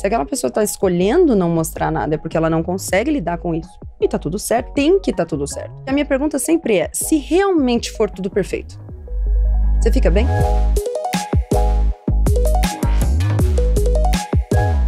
Se aquela pessoa tá escolhendo não mostrar nada, é porque ela não consegue lidar com isso. E tá tudo certo, tem que tá tudo certo. A minha pergunta sempre é, se realmente for tudo perfeito, você fica bem?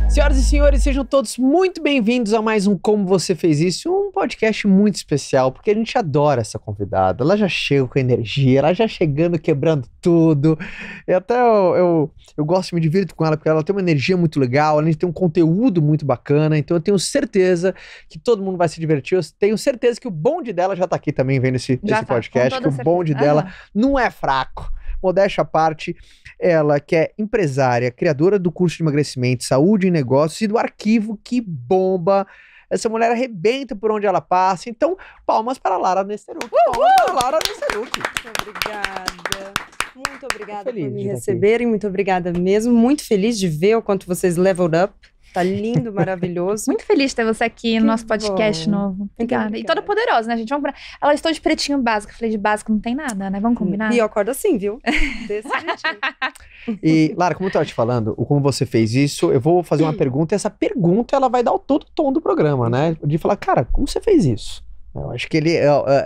Senhoras e senhores, sejam todos muito bem-vindos a mais um Como Você Fez Isso, um podcast muito especial, porque a gente adora essa convidada. Ela já chega com energia, ela já chegando quebrando tudo. E até eu gosto, me divirto com ela, porque ela tem uma energia muito legal, a gente tem um conteúdo muito bacana, então eu tenho certeza que todo mundo vai se divertir. Eu tenho certeza que o bonde dela já tá aqui também vendo esse podcast, que o bonde dela não é fraco. Modéstia à parte, ela que é empresária, criadora do curso de emagrecimento, saúde e negócios e do arquivo que bomba. Essa mulher arrebenta por onde ela passa. Então, palmas para a Lara Nesteruk. Palmas para a Lara Nesteruk. Muito obrigada. Muito obrigada por me receberem. Muito obrigada mesmo. Muito feliz de ver o quanto vocês leveled up. Tá lindo, maravilhoso. Muito feliz de ter você aqui no nosso podcast novo. Obrigada. E toda poderosa, né, gente? Vamos pra... Ela estou de pretinho básico. Falei, de básico não tem nada, né? Vamos combinar? E eu acordo assim, viu? Desse jeitinho. E, Lara, como eu tava te falando, como você fez isso, eu vou fazer uma pergunta, e essa pergunta, ela vai dar todo o tom do programa, né? De falar, cara, como você fez isso? Eu acho que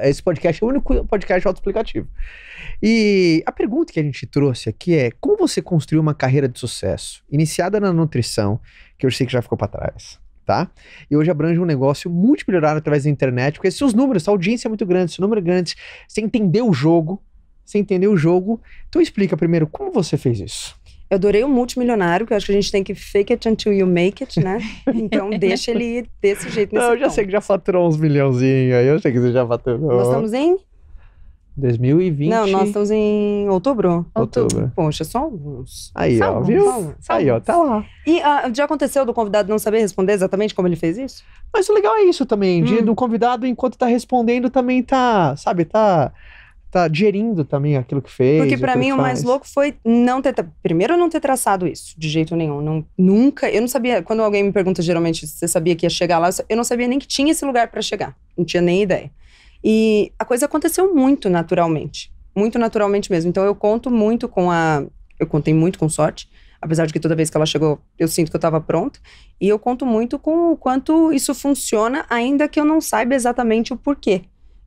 esse podcast é o único podcast autoexplicativo. E a pergunta que a gente trouxe aqui é, como você construiu uma carreira de sucesso, iniciada na nutrição, que eu sei que já ficou para trás, tá? E hoje abrange um negócio multimilionário através da internet, porque seus números, a audiência é muito grande, seu número é grande, você entendeu o jogo, então explica primeiro, como você fez isso? Eu adorei o multimilionário, que eu acho que a gente tem que fake it until you make it, né? Então deixa ele ir desse jeito. Não, eu já sei que já faturou uns milhãozinhos aí, eu sei que você já faturou. Nós estamos em? 2020. Não, nós estamos em outubro. Outubro. Poxa, só alguns. Aí, só ó, alguns, viu? Aí, ó, tá lá. E já aconteceu do convidado não saber responder exatamente como ele fez isso? Mas o legal é isso também, do convidado, enquanto tá respondendo, também tá, sabe, tá digerindo também aquilo que fez. Porque pra mim o mais louco foi primeiro não ter traçado isso, de jeito nenhum. Nunca, eu não sabia, quando alguém me pergunta geralmente se você sabia que ia chegar lá, eu não sabia nem que tinha esse lugar pra chegar. Não tinha nem ideia. E a coisa aconteceu muito naturalmente mesmo. Então eu contei muito com sorte, apesar de que toda vez que ela chegou, eu sinto que eu tava pronta. E eu conto muito com o quanto isso funciona, ainda que eu não saiba exatamente o porquê.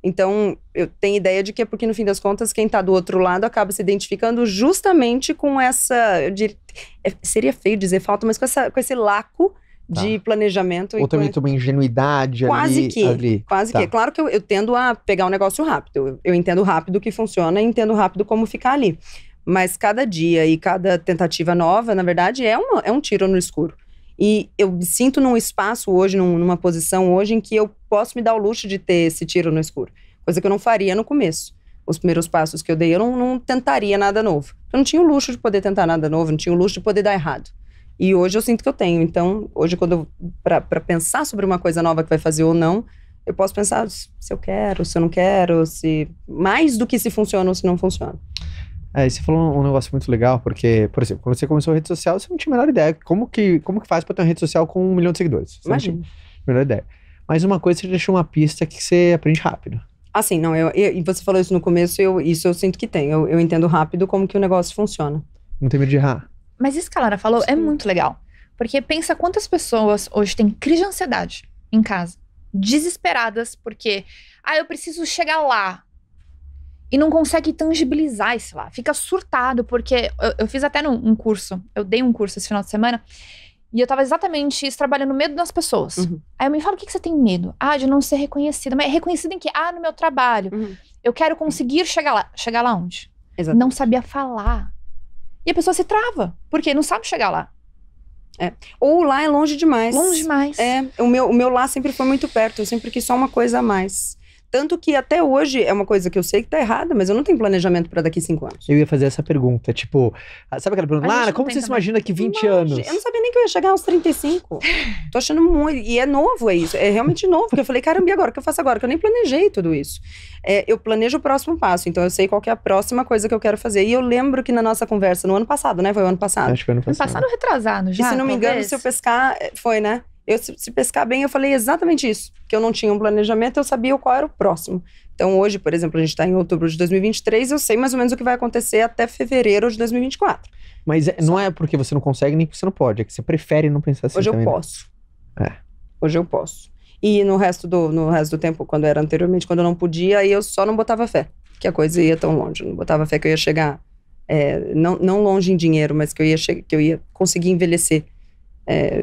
Então, eu tenho ideia de que é porque, no fim das contas, quem tá do outro lado acaba se identificando justamente com essa, seria feio dizer falta, mas com esse laco de planejamento. Ou também uma ingenuidade quase ali. Quase que. Claro que eu tendo a pegar um negócio rápido. Eu entendo rápido o que funciona e entendo rápido como ficar ali. Mas cada dia e cada tentativa nova, na verdade, é um tiro no escuro. E eu me sinto num espaço hoje, numa posição hoje em que eu posso me dar o luxo de ter esse tiro no escuro. Coisa que eu não faria no começo. Os primeiros passos que eu dei, eu não tentaria nada novo. Eu não tinha o luxo de poder tentar nada novo, não tinha o luxo de poder dar errado. E hoje eu sinto que eu tenho. Então, hoje pra pensar sobre uma coisa nova que vai fazer ou não, eu posso pensar se eu quero, se eu não quero, mais do que se funciona ou se não funciona. Você falou um negócio muito legal, porque, por exemplo, quando você começou a rede social, você não tinha a menor ideia como que faz pra ter uma rede social com 1 milhão de seguidores. Você Imagina. não tinha a menor ideia. Mas uma coisa, você deixou uma pista que você aprende rápido. Assim, não, e você falou isso no começo, isso eu sinto que tem. Eu entendo rápido como que o negócio funciona. Não tem medo de errar. Mas isso que a Lara falou é muito legal. Porque pensa quantas pessoas hoje têm crise de ansiedade em casa. Desesperadas porque, eu preciso chegar lá. E não consegue tangibilizar esse lá. Fica surtado, porque eu fiz até um curso. Eu dei um curso esse final de semana. E eu tava exatamente trabalhando medo das pessoas. Uhum. Aí eu me falo, o que você tem medo? De não ser reconhecida. Mas reconhecida em quê? No meu trabalho. Uhum. Eu quero conseguir chegar lá. Chegar lá onde? Exatamente. Não sabia falar. E a pessoa se trava. Porque não sabe chegar lá. Ou lá é longe demais. Longe demais. O meu lá sempre foi muito perto. Eu sempre quis só uma coisa a mais. Tanto que até hoje é uma coisa que eu sei que tá errada, mas eu não tenho planejamento pra daqui 5 anos. Eu ia fazer essa pergunta, tipo, sabe aquela pergunta? Lara, como você se imagina que 20 anos? Eu não sabia nem que eu ia chegar aos 35. Tô achando muito, e é novo isso, é realmente novo, porque eu falei, caramba, e agora? O que eu faço agora? Que eu nem planejei tudo isso. Eu planejo o próximo passo, então eu sei qual que é a próxima coisa que eu quero fazer. E eu lembro que na nossa conversa, no ano passado, né? Foi o ano passado. Acho que foi ano passado. Ano passado retrasado já, e se não me engano, se eu pescar, foi, né? Se pescar bem, eu falei exatamente isso. Que eu não tinha um planejamento, eu sabia qual era o próximo. Então hoje, por exemplo, a gente está em outubro de 2023, eu sei mais ou menos o que vai acontecer até fevereiro de 2024. Mas não é porque você não consegue, nem porque você não pode. É que você prefere não pensar assim Hoje também, eu né? posso. É. Hoje eu posso. E no resto do tempo, quando era anteriormente, quando eu não podia, aí eu só não botava fé. Que a coisa ia tão longe. Eu não botava fé que eu ia chegar, não longe em dinheiro, mas que eu ia conseguir envelhecer.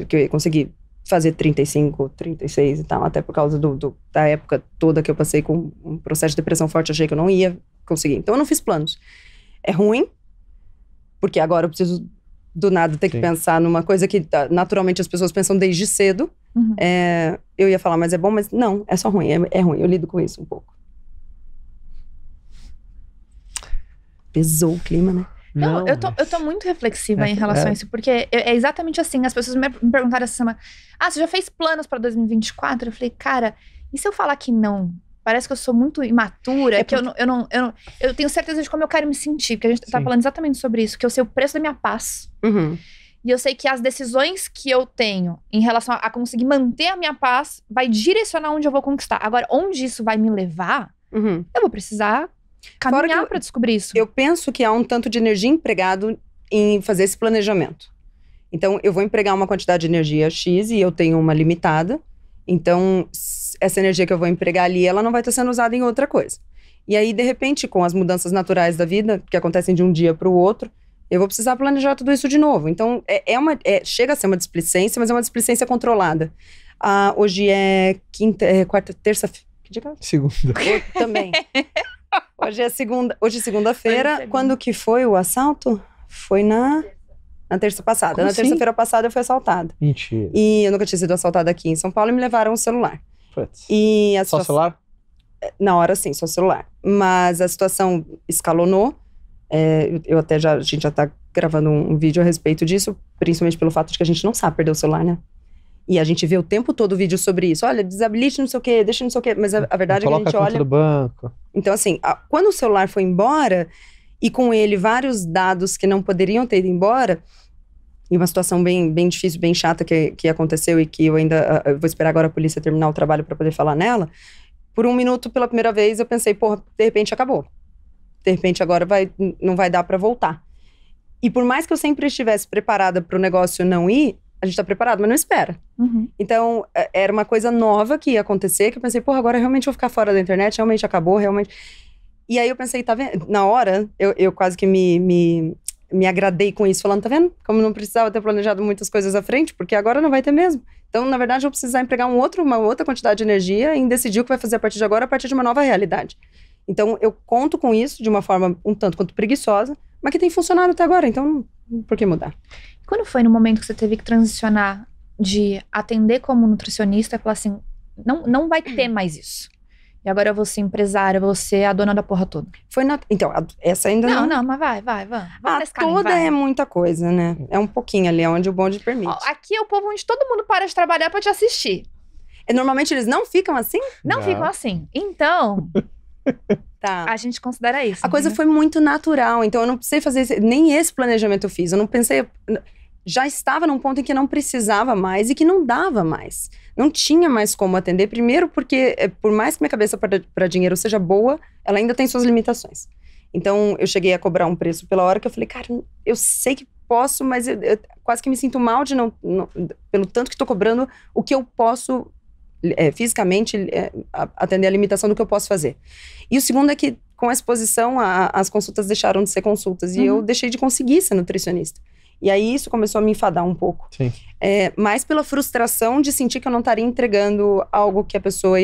Que eu ia conseguir fazer 35, 36 e tal. Até por causa da época toda que eu passei com um processo de depressão forte, achei que eu não ia conseguir. Então eu não fiz planos. É ruim, porque agora eu preciso do nada ter que pensar numa coisa que naturalmente as pessoas pensam desde cedo. Uhum. Eu ia falar, mas é bom, mas não, é só ruim, é ruim, eu lido com isso um pouco. Pesou o clima, né? Não, eu tô muito reflexiva em relação a isso, porque é exatamente assim, as pessoas me perguntaram essa semana, você já fez planos pra 2024? Eu falei, cara, e se eu falar que não? Parece que eu sou muito imatura, que eu tenho certeza de como eu quero me sentir, porque a gente tá falando exatamente sobre isso, que eu sei o preço da minha paz. Uhum. E eu sei que as decisões que eu tenho em relação a conseguir manter a minha paz vai direcionar onde eu vou conquistar. Agora, onde isso vai me levar, eu vou precisar caminhar pra descobrir isso. Eu penso que há um tanto de energia empregado em fazer esse planejamento. Então, eu vou empregar uma quantidade de energia X e eu tenho uma limitada. Então, essa energia que eu vou empregar ali, ela não vai estar sendo usada em outra coisa. E aí, de repente, com as mudanças naturais da vida, que acontecem de um dia para o outro, eu vou precisar planejar tudo isso de novo. Então, chega a ser uma displicência, mas é uma displicência controlada. Hoje é quarta, terça-feira. Que dia que é? Segunda. Também. Hoje é segunda-feira. Quando que foi o assalto? Foi na terça passada. Como na assim? Terça-feira passada eu fui assaltada. Mentira. E eu nunca tinha sido assaltada aqui em São Paulo e me levaram o celular. Putz. E a Só celular? Na hora, sim, só celular. Mas a situação escalonou. A gente já tá gravando um vídeo a respeito disso, principalmente pelo fato de que a gente não sabe perder o celular, né? E a gente vê o tempo todo vídeo sobre isso. Olha, desabilite não sei o quê, deixa não sei o quê. Mas a verdade é que a gente Coloca a conta olha... do banco. Então, assim, quando o celular foi embora, e com ele vários dados que não poderiam ter ido embora, e uma situação bem, bem difícil, bem chata que aconteceu e que eu ainda vou esperar agora a polícia terminar o trabalho para poder falar nela, por um minuto, pela primeira vez, eu pensei, porra, de repente acabou. De repente agora não vai dar para voltar. E por mais que eu sempre estivesse preparada para o negócio não ir, a gente tá preparado, mas não espera. Uhum. Então, era uma coisa nova que ia acontecer, que eu pensei, porra, agora realmente vou ficar fora da internet, realmente acabou, realmente... E aí eu pensei, tá vendo? Na hora, eu quase que me agradei com isso, falando, tá vendo? Como não precisava ter planejado muitas coisas à frente, porque agora não vai ter mesmo. Então, na verdade, eu vou precisar empregar uma outra quantidade de energia em decidir o que vai fazer a partir de agora, a partir de uma nova realidade. Então, eu conto com isso de uma forma um tanto quanto preguiçosa, mas que tem funcionado até agora, então, por que mudar? Quando foi no momento que você teve que transicionar de atender como nutricionista e falar assim, não vai ter mais isso? E agora eu vou ser empresária, eu vou ser a dona da porra toda. Então, essa ainda não... Não, mas vai. Vamos toda é muita coisa, né? É um pouquinho ali, é onde o bonde permite. Aqui é o povo onde todo mundo para de trabalhar pra te assistir. Normalmente eles não ficam assim? Não ficam assim. Então... Tá. A gente considera isso. A coisa foi muito natural, então eu não precisei fazer nem esse planejamento eu fiz. Eu não pensei... Já estava num ponto em que não precisava mais e que não dava mais. Não tinha mais como atender. Primeiro porque, por mais que minha cabeça para dinheiro seja boa, ela ainda tem suas limitações. Então, eu cheguei a cobrar um preço pela hora que eu falei, cara, eu sei que posso, mas eu quase que me sinto mal de não pelo tanto que estou cobrando o que eu posso... fisicamente atender a limitação do que eu posso fazer. E o segundo é que, com a exposição, as consultas deixaram de ser consultas. E eu deixei de conseguir ser nutricionista. E aí isso começou a me enfadar um pouco. Sim. Mais pela frustração de sentir que eu não estaria entregando algo que a pessoa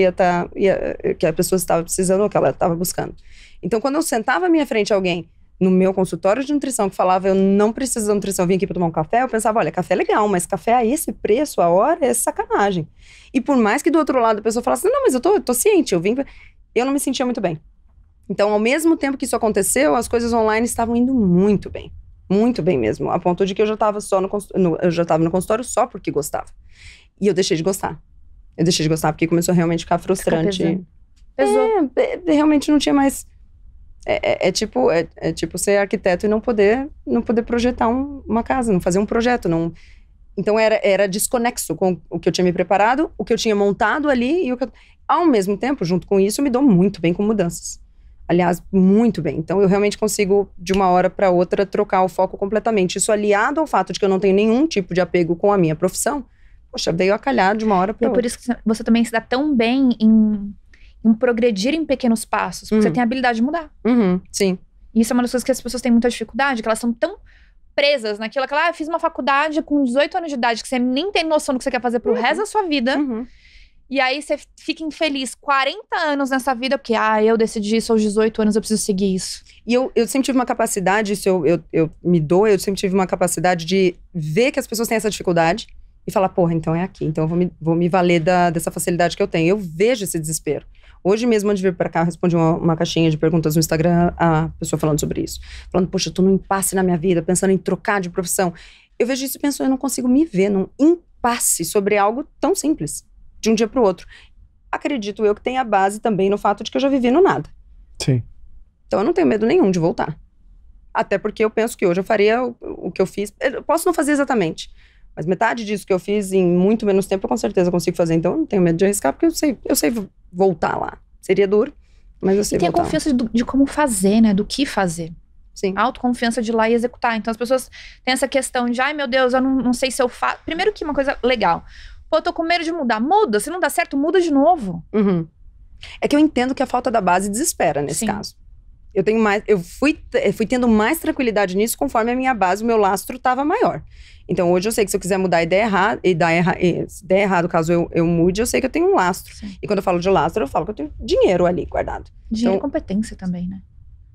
que a pessoa estava precisando ou que ela estava buscando. Então, quando eu sentava à minha frente alguém no meu consultório de nutrição que falava, eu não preciso da nutrição, eu vim aqui para tomar um café, eu pensava, olha, café é legal, mas café a esse preço, a hora, é sacanagem. E por mais que do outro lado a pessoa falasse, não, mas eu tô ciente, eu não me sentia muito bem. Então, ao mesmo tempo que isso aconteceu, as coisas online estavam indo muito bem mesmo, a ponto de que eu já estava no consultório só porque gostava. E eu deixei de gostar. Porque começou a realmente ficar frustrante. Pesou. Realmente não tinha mais... É tipo ser arquiteto e não poder projetar uma casa, não fazer um projeto. Então era desconexo com o que eu tinha me preparado, o que eu tinha montado ali, e ao mesmo tempo, junto com isso, eu me dou muito bem com mudanças. Aliás, muito bem. Então, eu realmente consigo, de uma hora para outra, trocar o foco completamente. Isso aliado ao fato de que eu não tenho nenhum tipo de apego com a minha profissão, poxa, veio a calhar de uma hora para outra. É por isso que você também se dá tão bem em progredir em pequenos passos, porque você tem a habilidade de mudar. Sim. E isso é uma das coisas que as pessoas têm muita dificuldade, que elas são tão presas naquilo, eu fiz uma faculdade com 18 anos de idade, que você nem tem noção do que você quer fazer pro resto da sua vida. E aí você fica infeliz 40 anos nessa vida, porque, eu decidi isso aos 18 anos, eu preciso seguir isso. E eu sempre tive uma capacidade, isso eu me dou, eu sempre tive uma capacidade de ver que as pessoas têm essa dificuldade e falar, porra, então é aqui, então eu vou me valer dessa facilidade que eu tenho. Eu vejo esse desespero. Hoje mesmo, antes de vir pra cá, eu respondi uma caixinha de perguntas no Instagram, a pessoa falando sobre isso. Falando, poxa, eu tô num impasse na minha vida, pensando em trocar de profissão. Eu vejo isso e penso, eu não consigo me ver num impasse sobre algo tão simples, de um dia pro outro. Acredito eu que tem a base também no fato de que eu já vivi no nada. Sim. Então eu não tenho medo nenhum de voltar. Até porque eu penso que hoje eu faria o que eu fiz. Eu posso não fazer exatamente, mas metade disso que eu fiz em muito menos tempo eu com certeza consigo fazer. Então eu não tenho medo de arriscar, porque eu sei voltar lá. Seria duro, mas eu sei voltar. E tem a confiança de como fazer, né? Do que fazer. Sim. A autoconfiança de ir lá e executar. Então as pessoas têm essa questão de, ai meu Deus, eu não sei se eu faço. Primeiro que uma coisa legal. Pô, eu tô com medo de mudar. Muda, se não dá certo, muda de novo. É que eu entendo que a falta da base desespera nesse caso. Eu fui tendo mais tranquilidade nisso conforme a minha base, o meu lastro estava maior. Então hoje eu sei que se eu quiser mudar e der errado, caso eu mude, eu sei que eu tenho um lastro. Sim. E quando eu falo de lastro, eu falo que eu tenho dinheiro ali guardado. Dinheiro então, e competência também, né?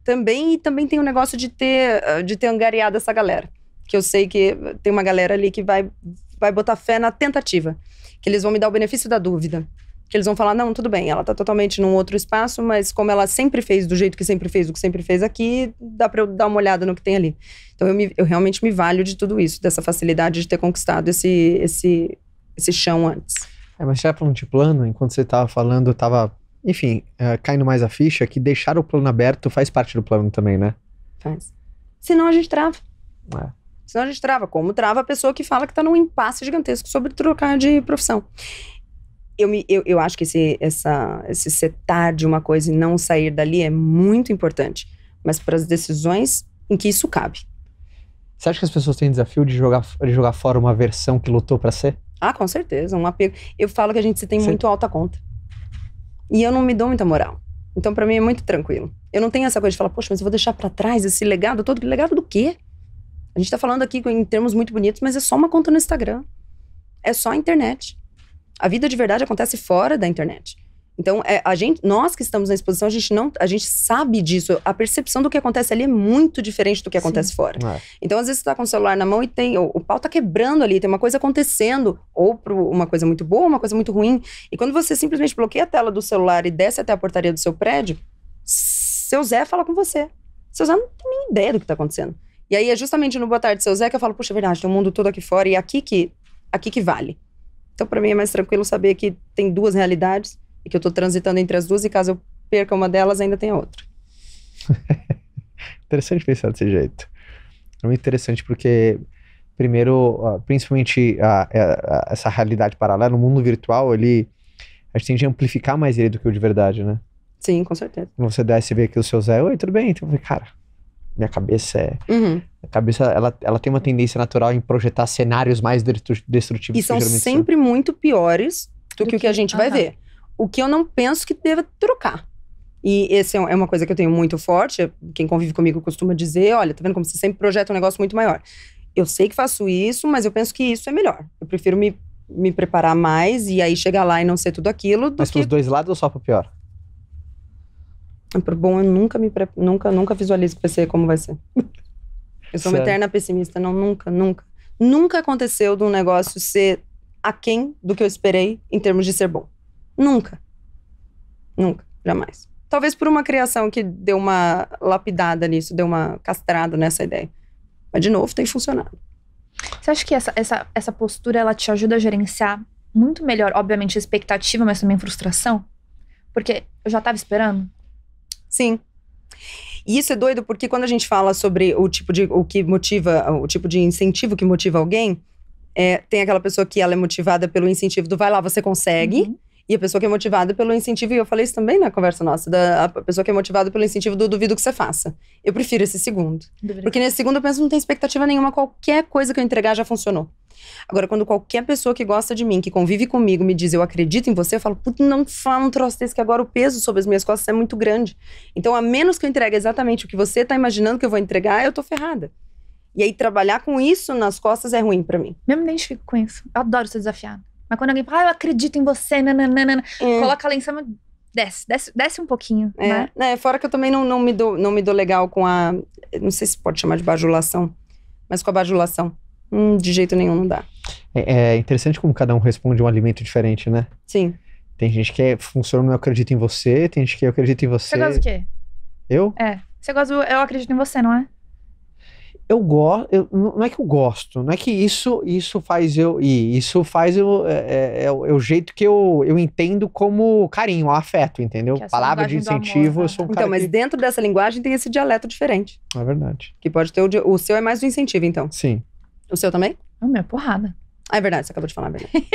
Também tem um negócio de ter angariado essa galera. Que eu sei que tem uma galera ali que vai botar fé na tentativa. Que eles vão me dar o benefício da dúvida. Que eles vão falar, não, tudo bem, ela tá totalmente num outro espaço, mas como ela sempre fez do jeito que sempre fez, o que sempre fez aqui, dá pra eu dar uma olhada no que tem ali. Então eu realmente me valho de tudo isso, dessa facilidade de ter conquistado esse chão antes. Mas já falando de plano, enquanto você tava falando, enfim, caindo mais a ficha, que deixar o plano aberto faz parte do plano também, né? Faz. Senão a gente trava. É. Senão a gente trava, como trava a pessoa que fala que tá num impasse gigantesco sobre trocar de profissão. Eu acho que esse setar de uma coisa e não sair dali é muito importante. Mas para as decisões em que isso cabe. Você acha que as pessoas têm desafio de jogar fora uma versão que lutou para ser? Ah, com certeza, um apego. Eu falo que a gente se tem muito alta conta. E eu não me dou muita moral. Então para mim é muito tranquilo. Eu não tenho essa coisa de falar, poxa, mas eu vou deixar para trás esse legado todo. Legado do quê? A gente tá falando aqui em termos muito bonitos, mas é só uma conta no Instagram. É só a internet. A vida de verdade acontece fora da internet. Então, nós que estamos na exposição, a gente sabe disso. A percepção do que acontece ali é muito diferente do que acontece fora. Então, às vezes, você tá com o celular na mão e o pau tá quebrando ali, tem uma coisa acontecendo, ou uma coisa muito boa, uma coisa muito ruim. E quando você simplesmente bloqueia a tela do celular e desce até a portaria do seu prédio, seu Zé fala com você. Seu Zé não tem nem ideia do que tá acontecendo. E aí, é justamente no Boa Tarde, seu Zé, que eu falo, puxa, é verdade, tem um mundo todo aqui fora, e aqui que vale. Então, pra mim, é mais tranquilo saber que tem duas realidades e que eu tô transitando entre as duas e caso eu perca uma delas, ainda tem a outra. Interessante pensar desse jeito. É muito interessante porque, primeiro, principalmente essa realidade paralela, no mundo virtual, a gente tende a amplificar mais ele do que o de verdade, né? Sim, com certeza. Quando você desce e vê aqui o seu Zé, oi, tudo bem? Então, cara, minha cabeça a cabeça, ela tem uma tendência natural em projetar cenários mais destrutivos. E são sempre muito piores do que o que a gente vai ver. O que eu não penso que deva trocar. E essa é uma coisa que eu tenho muito forte. Quem convive comigo costuma dizer, olha, tá vendo como você sempre projeta um negócio muito maior. Eu sei que faço isso, mas eu penso que isso é melhor. Eu prefiro me preparar mais e aí chegar lá e não ser tudo aquilo. Mas pros dois lados ou só pro pior? Pro bom, eu nunca visualizo que vai ser como vai ser. Eu sou uma eterna pessimista. Não, nunca. Nunca aconteceu de um negócio ser aquém do que eu esperei em termos de ser bom. Nunca, jamais. Talvez por uma criação que deu uma lapidada nisso, deu uma castrada nessa ideia. Mas, de novo, tem funcionado. Você acha que essa postura, ela te ajuda a gerenciar muito melhor, obviamente, a expectativa, mas também a frustração? Porque eu já tava esperando. Sim. E isso é doido porque quando a gente fala sobre o tipo de incentivo que motiva alguém, tem aquela pessoa que ela é motivada pelo incentivo do vai lá, você consegue. E a pessoa que é motivada pelo incentivo, e eu falei isso também na conversa nossa, a pessoa que é motivada pelo incentivo do duvido que você faça. Eu prefiro esse segundo. Porque nesse segundo eu penso, não tem expectativa nenhuma, qualquer coisa que eu entregar já funcionou. Agora, quando qualquer pessoa que gosta de mim, que convive comigo, me diz, eu acredito em você, eu falo, putz, não fala um troço desse, que agora o peso sobre as minhas costas é muito grande. Então, a menos que eu entregue exatamente o que você tá imaginando que eu vou entregar, eu tô ferrada. E aí, trabalhar com isso nas costas é ruim pra mim. Eu me identifico com isso. Eu adoro ser desafiada. Mas quando alguém fala, eu acredito em você, nananana, coloca lá em cima, desce um pouquinho, né? Fora que eu também não me dou legal com a... Não sei se pode chamar de bajulação, mas com a bajulação. De jeito nenhum, não dá. É interessante como cada um responde um alimento diferente, né? Sim. Tem gente que funciona no eu acredito em você, tem gente que eu acredito em você. Você gosta do quê? Eu? Você gosta do eu acredito em você, não é? Eu gosto, não é que eu gosto, não é que isso faz eu ir, isso faz eu, é o jeito que eu entendo como carinho, afeto, entendeu? Palavra de incentivo, amor, eu sou um cara mas dentro dessa linguagem tem esse dialeto diferente. É verdade. Que pode ter o seu é mais do incentivo, então. Sim. O seu também? O meu é porrada. É verdade, você acabou de falar a verdade.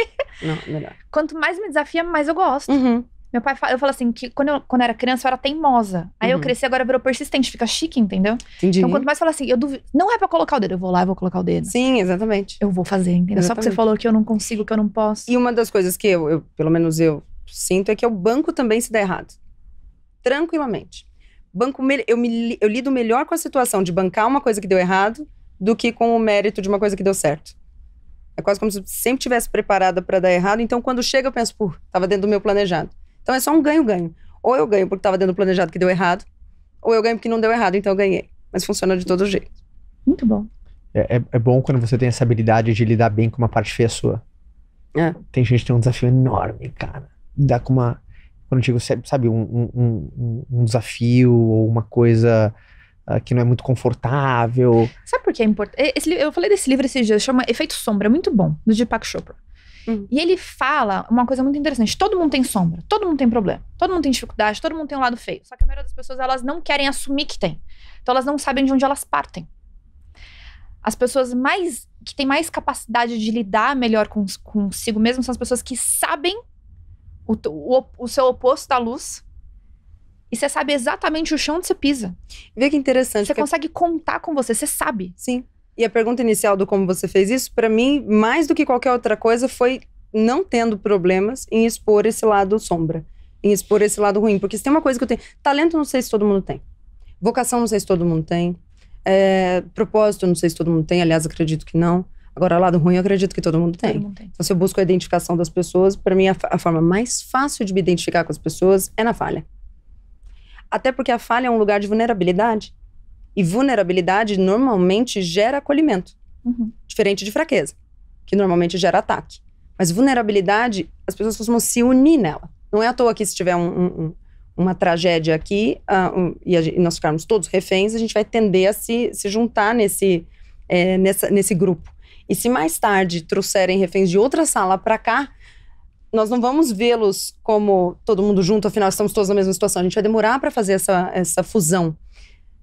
Não, é melhor. Quanto mais me desafia, mais eu gosto. Uhum. Meu pai fala, eu falo assim, que quando eu era criança eu era teimosa. Aí eu cresci, agora virou persistente, fica chique, entendeu? Entendi. Então quanto mais fala assim, eu duvido, não é pra colocar o dedo, eu vou lá e vou colocar o dedo. Sim, exatamente. Eu vou fazer, entendeu? Exatamente. Só porque você falou que eu não consigo, que eu não posso. E uma das coisas que eu pelo menos eu sinto, é que o banco também se dá errado. Tranquilamente. Eu lido melhor com a situação de bancar uma coisa que deu errado do que com o mérito de uma coisa que deu certo. É quase como se eu sempre tivesse preparada pra dar errado, então quando chega eu penso, tava dentro do meu planejado. Então é só um ganho-ganho. Ou eu ganho porque tava dentro do planejado que deu errado, ou eu ganho porque não deu errado, então eu ganhei. Mas funciona de todo jeito. Muito bom. É bom quando você tem essa habilidade de lidar bem com uma parte feia sua. Tem gente que tem um desafio enorme, cara. Lidar com uma... Quando eu digo, sabe, um desafio ou uma coisa que não é muito confortável. Sabe por que é importante? Eu falei desse livro esses dias, chama Efeito Sombra, muito bom, do Deepak Chopra. E ele fala uma coisa muito interessante. Todo mundo tem sombra, todo mundo tem problema, todo mundo tem dificuldade, todo mundo tem um lado feio. Só que a maioria das pessoas, elas não querem assumir que tem. Então elas não sabem de onde elas partem. As pessoas que têm mais capacidade de lidar melhor consigo mesmo são as pessoas que sabem o seu oposto da luz. E você sabe exatamente o chão onde você pisa. Vê que interessante. Você consegue contar com você sabe. Sim. E a pergunta inicial do como você fez isso, pra mim, mais do que qualquer outra coisa, foi não tendo problemas em expor esse lado sombra. Em expor esse lado ruim. Porque se tem uma coisa que eu tenho... Talento, não sei se todo mundo tem. Vocação, não sei se todo mundo tem. Propósito, não sei se todo mundo tem. Aliás, acredito que não. Agora, lado ruim, eu acredito que todo mundo tem. Então, se eu busco a identificação das pessoas, pra mim, a forma mais fácil de me identificar com as pessoas é na falha. Até porque a falha é um lugar de vulnerabilidade. E vulnerabilidade normalmente gera acolhimento. Diferente de fraqueza, que normalmente gera ataque. Mas vulnerabilidade, as pessoas costumam se unir nela. Não é à toa que se tiver uma tragédia aqui e nós ficarmos todos reféns, a gente vai tender a se juntar nesse grupo. E se mais tarde trouxerem reféns de outra sala para cá, nós não vamos vê-los como todo mundo junto, afinal estamos todos na mesma situação. A gente vai demorar para fazer essa fusão.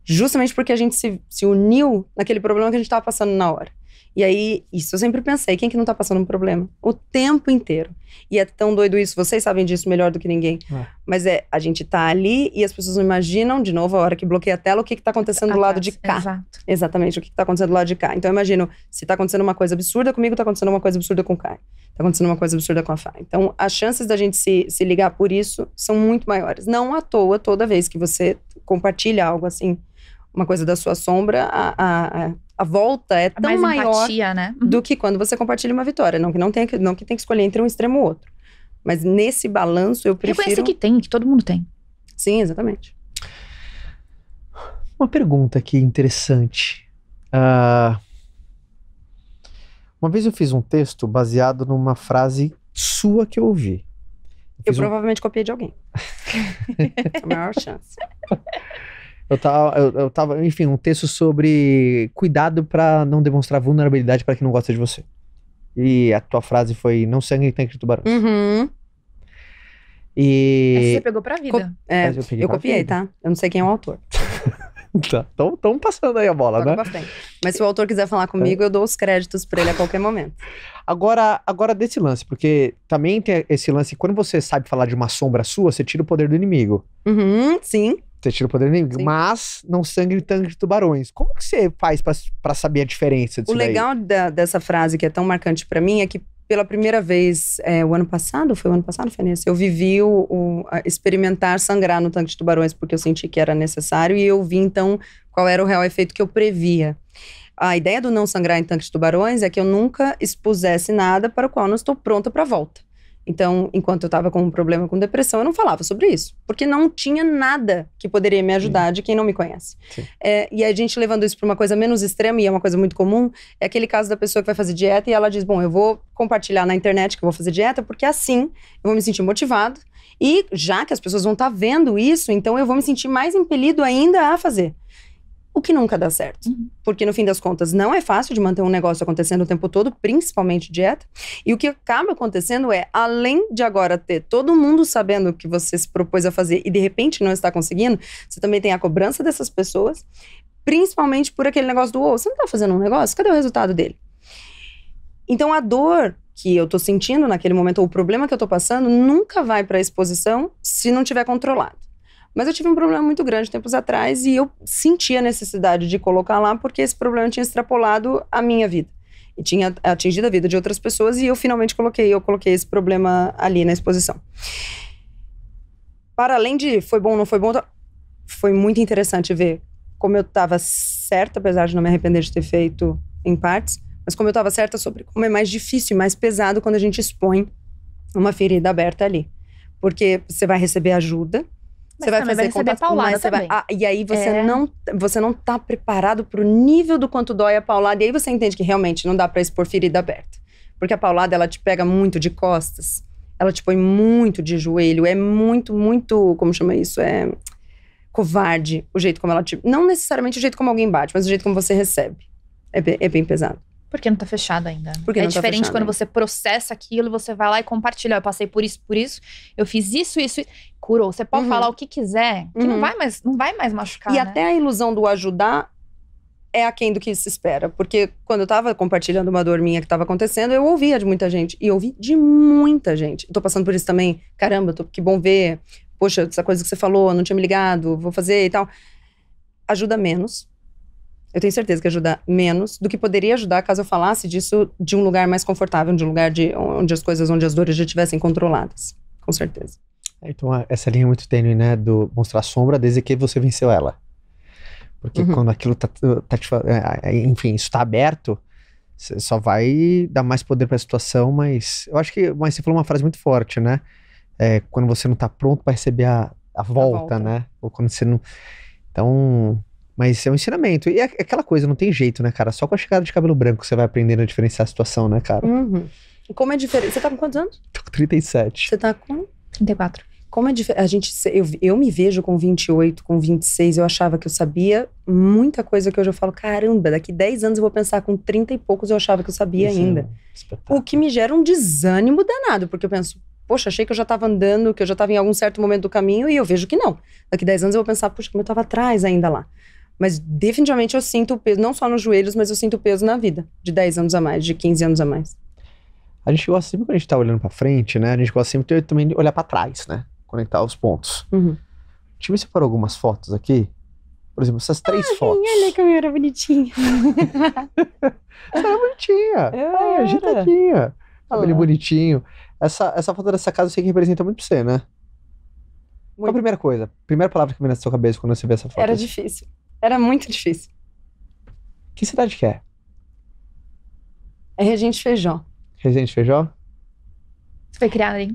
Justamente porque a gente se uniu naquele problema que a gente estava passando na hora. E aí, isso eu sempre pensei, quem que não tá passando um problema? O tempo inteiro. E é tão doido isso, vocês sabem disso melhor do que ninguém. Mas a gente tá ali e as pessoas não imaginam, de novo, a hora que bloqueia a tela, o que tá acontecendo do lado de cá. Exato. Exatamente, o que tá acontecendo do lado de cá. Então eu imagino, se tá acontecendo uma coisa absurda comigo, tá acontecendo uma coisa absurda com o Caio. Tá acontecendo uma coisa absurda com a Fá. Então, as chances da gente se ligar por isso são muito maiores. Não à toa, toda vez que você compartilha algo assim, uma coisa da sua sombra, a volta é tão maior empatia, né? do que quando você compartilha uma vitória. Não que tem que escolher entre um extremo ou outro. Mas nesse balanço eu prefiro... Reconhecer que todo mundo tem. Sim, exatamente. Uma pergunta aqui interessante. Uma vez eu fiz um texto baseado numa frase sua que eu ouvi. Eu provavelmente copiei de alguém. A maior chance. Eu tava, enfim, um texto sobre cuidado pra não demonstrar vulnerabilidade pra quem não gosta de você. E a tua frase foi, não sangue tem que tubarão. Uhum. E... Essa você pegou pra vida. Eu copiei, tá? Eu não sei quem é o autor. Tá, tão passando aí a bola, Toca né? pra frente. Mas se o autor quiser falar comigo, eu dou os créditos pra ele a qualquer momento. Agora desse lance, porque também tem esse lance, quando você sabe falar de uma sombra sua, você tira o poder do inimigo. Uhum, sim. Você tira o poder do inimigo, Sim. mas não sangue de tanque de tubarões. Como que você faz pra saber a diferença disso O legal dessa frase que é tão marcante pra mim é que pela primeira vez, o ano passado, foi nesse, eu vivi experimentar sangrar no tanque de tubarões, porque eu senti que era necessário, e eu vi então qual era o real efeito que eu previa. A ideia do não sangrar em tanque de tubarões é que eu nunca expusesse nada para o qual não estou pronta para a volta. Então, enquanto eu estava com um problema com depressão, eu não falava sobre isso, porque não tinha nada que poderia me ajudar de quem não me conhece. E a gente levando isso para uma coisa menos extrema, e é uma coisa muito comum, é aquele caso da pessoa que vai fazer dieta e ela diz, bom, eu vou compartilhar na internet que eu vou fazer dieta, porque assim eu vou me sentir motivado, e já que as pessoas vão estar vendo isso, então eu vou me sentir mais impelido ainda a fazer. O que nunca dá certo. Porque, no fim das contas, não é fácil de manter um negócio acontecendo o tempo todo, principalmente dieta. E o que acaba acontecendo é, além de agora ter todo mundo sabendo o que você se propôs a fazer e, de repente, não está conseguindo, você também tem a cobrança dessas pessoas, principalmente por aquele negócio do, você não está fazendo um negócio? Cadê o resultado dele? Então, a dor que eu tô sentindo naquele momento, ou o problema que eu tô passando, nunca vai para a exposição se não tiver controlado. Mas eu tive um problema muito grande tempos atrás e eu senti a necessidade de colocar lá porque esse problema tinha extrapolado a minha vida. E tinha atingido a vida de outras pessoas e eu finalmente coloquei esse problema ali na exposição. Para além de foi bom ou não foi bom, foi muito interessante ver como eu estava certa, apesar de não me arrepender de ter feito em partes, mas como eu estava certa sobre como é mais difícil e mais pesado quando a gente expõe uma ferida aberta ali. Porque você vai receber ajuda, Mas você vai também fazer receber paulada também. e aí você não tá preparado pro nível do quanto dói a paulada. E aí você entende que realmente não dá pra expor ferida aberta. Porque a paulada, ela te pega muito de costas. Ela te põe muito de joelho. É muito, muito, como chama isso? É covarde o jeito como ela te... Não necessariamente o jeito como alguém bate, mas o jeito como você recebe. É bem pesado. Porque não tá fechado ainda. Porque é não tá diferente fechado quando ainda. você processa aquilo e você vai lá e compartilha. Eu passei por isso, eu fiz isso, curou. Você pode falar o que quiser, que não vai mais machucar, E né? até a ilusão do ajudar é aquém do que se espera. Porque quando eu tava compartilhando uma dor minha que tava acontecendo, eu ouvia de muita gente. E eu ouvi de muita gente. Eu tô passando por isso também. Caramba, que bom ver. Poxa, essa coisa que você falou, não tinha me ligado, vou fazer e tal. Ajuda menos. Eu tenho certeza que ajuda menos do que poderia ajudar caso eu falasse disso de um lugar mais confortável, de um lugar onde as dores já estivessem controladas. Com certeza. Então, essa linha é muito tênue, né? Do mostrar a sombra desde que você venceu ela. Porque quando aquilo enfim, isso tá aberto, você só vai dar mais poder pra situação, mas eu acho que mas você falou uma frase muito forte, né? Quando você não tá pronto pra receber a volta, né? Ou quando você não... Então... Mas é um ensinamento. E é aquela coisa, não tem jeito, né, cara? Só com a chegada de cabelo branco você vai aprendendo a diferenciar a situação, né, cara? E como é diferente? Você tá com quantos anos? Tô com 37. Você tá com... 34. Como é diferente? Eu me vejo com 28, com 26, eu achava que eu sabia muita coisa que hoje eu falo, caramba, daqui 10 anos eu vou pensar com 30 e poucos eu achava que eu sabia ainda. O que me gera um desânimo danado, porque eu penso, poxa, achei que eu já tava andando, que eu já tava em algum certo momento do caminho e eu vejo que não. Daqui 10 anos eu vou pensar, poxa, como eu tava atrás ainda lá. Mas definitivamente eu sinto o peso, não só nos joelhos, mas eu sinto o peso na vida, de 10 anos a mais, de 15 anos a mais. A gente gosta sempre, quando a gente tá olhando pra frente, né? A gente gosta sempre também de olhar pra trás, né? Conectar os pontos. Deixa eu ver se eu paro algumas fotos aqui. Por exemplo, essas 3 fotos. Olha como eu era bonitinha. Você era bonitinha. Agitadinha. Cabelo bonitinho. Essa foto dessa casa eu sei que representa muito pra você, né? Qual a primeira coisa? Primeira palavra que vem na sua cabeça quando você vê essa foto? Era difícil. Era muito difícil. Que cidade que é? É Regente Feijó. Regente Feijó? Você foi criada aí?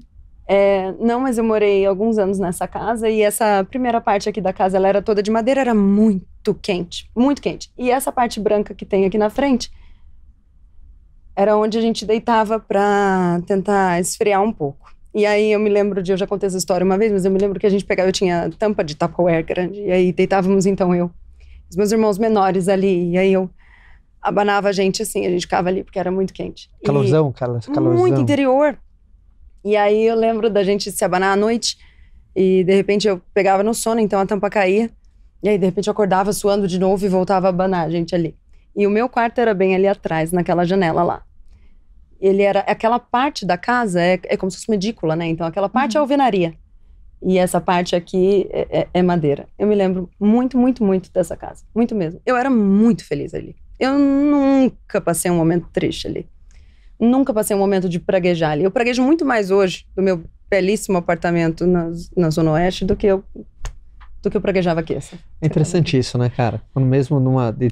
Não, mas eu morei alguns anos nessa casa e essa primeira parte aqui da casa, ela era toda de madeira, era muito quente, muito quente. E essa parte branca que tem aqui na frente, era onde a gente deitava pra tentar esfriar um pouco. E aí eu me lembro eu já contei essa história uma vez, mas eu me lembro que a gente pegava, eu tinha tampa de Tupperware grande, e aí deitávamos então os meus irmãos menores ali, e aí eu abanava a gente assim, a gente ficava ali porque era muito quente. Calorzão, calorzão. Muito interior. E aí eu lembro da gente se abanar à noite e de repente eu pegava no sono, então a tampa caía. E aí, de repente, eu acordava suando de novo e voltava a abanar a gente ali. E o meu quarto era bem ali atrás, naquela janela lá. Ele era... Aquela parte da casa é como se fosse uma edícula, né? Então, aquela parte é alvenaria. E essa parte aqui é madeira. Eu me lembro muito, muito, muito dessa casa. Muito mesmo. Eu era muito feliz ali. Eu nunca passei um momento triste ali. Nunca passei um momento de praguejar ali. Eu praguejo muito mais hoje do meu belíssimo apartamento na Zona Oeste do que eu praguejava aqui. É interessante isso, né, cara? Quando mesmo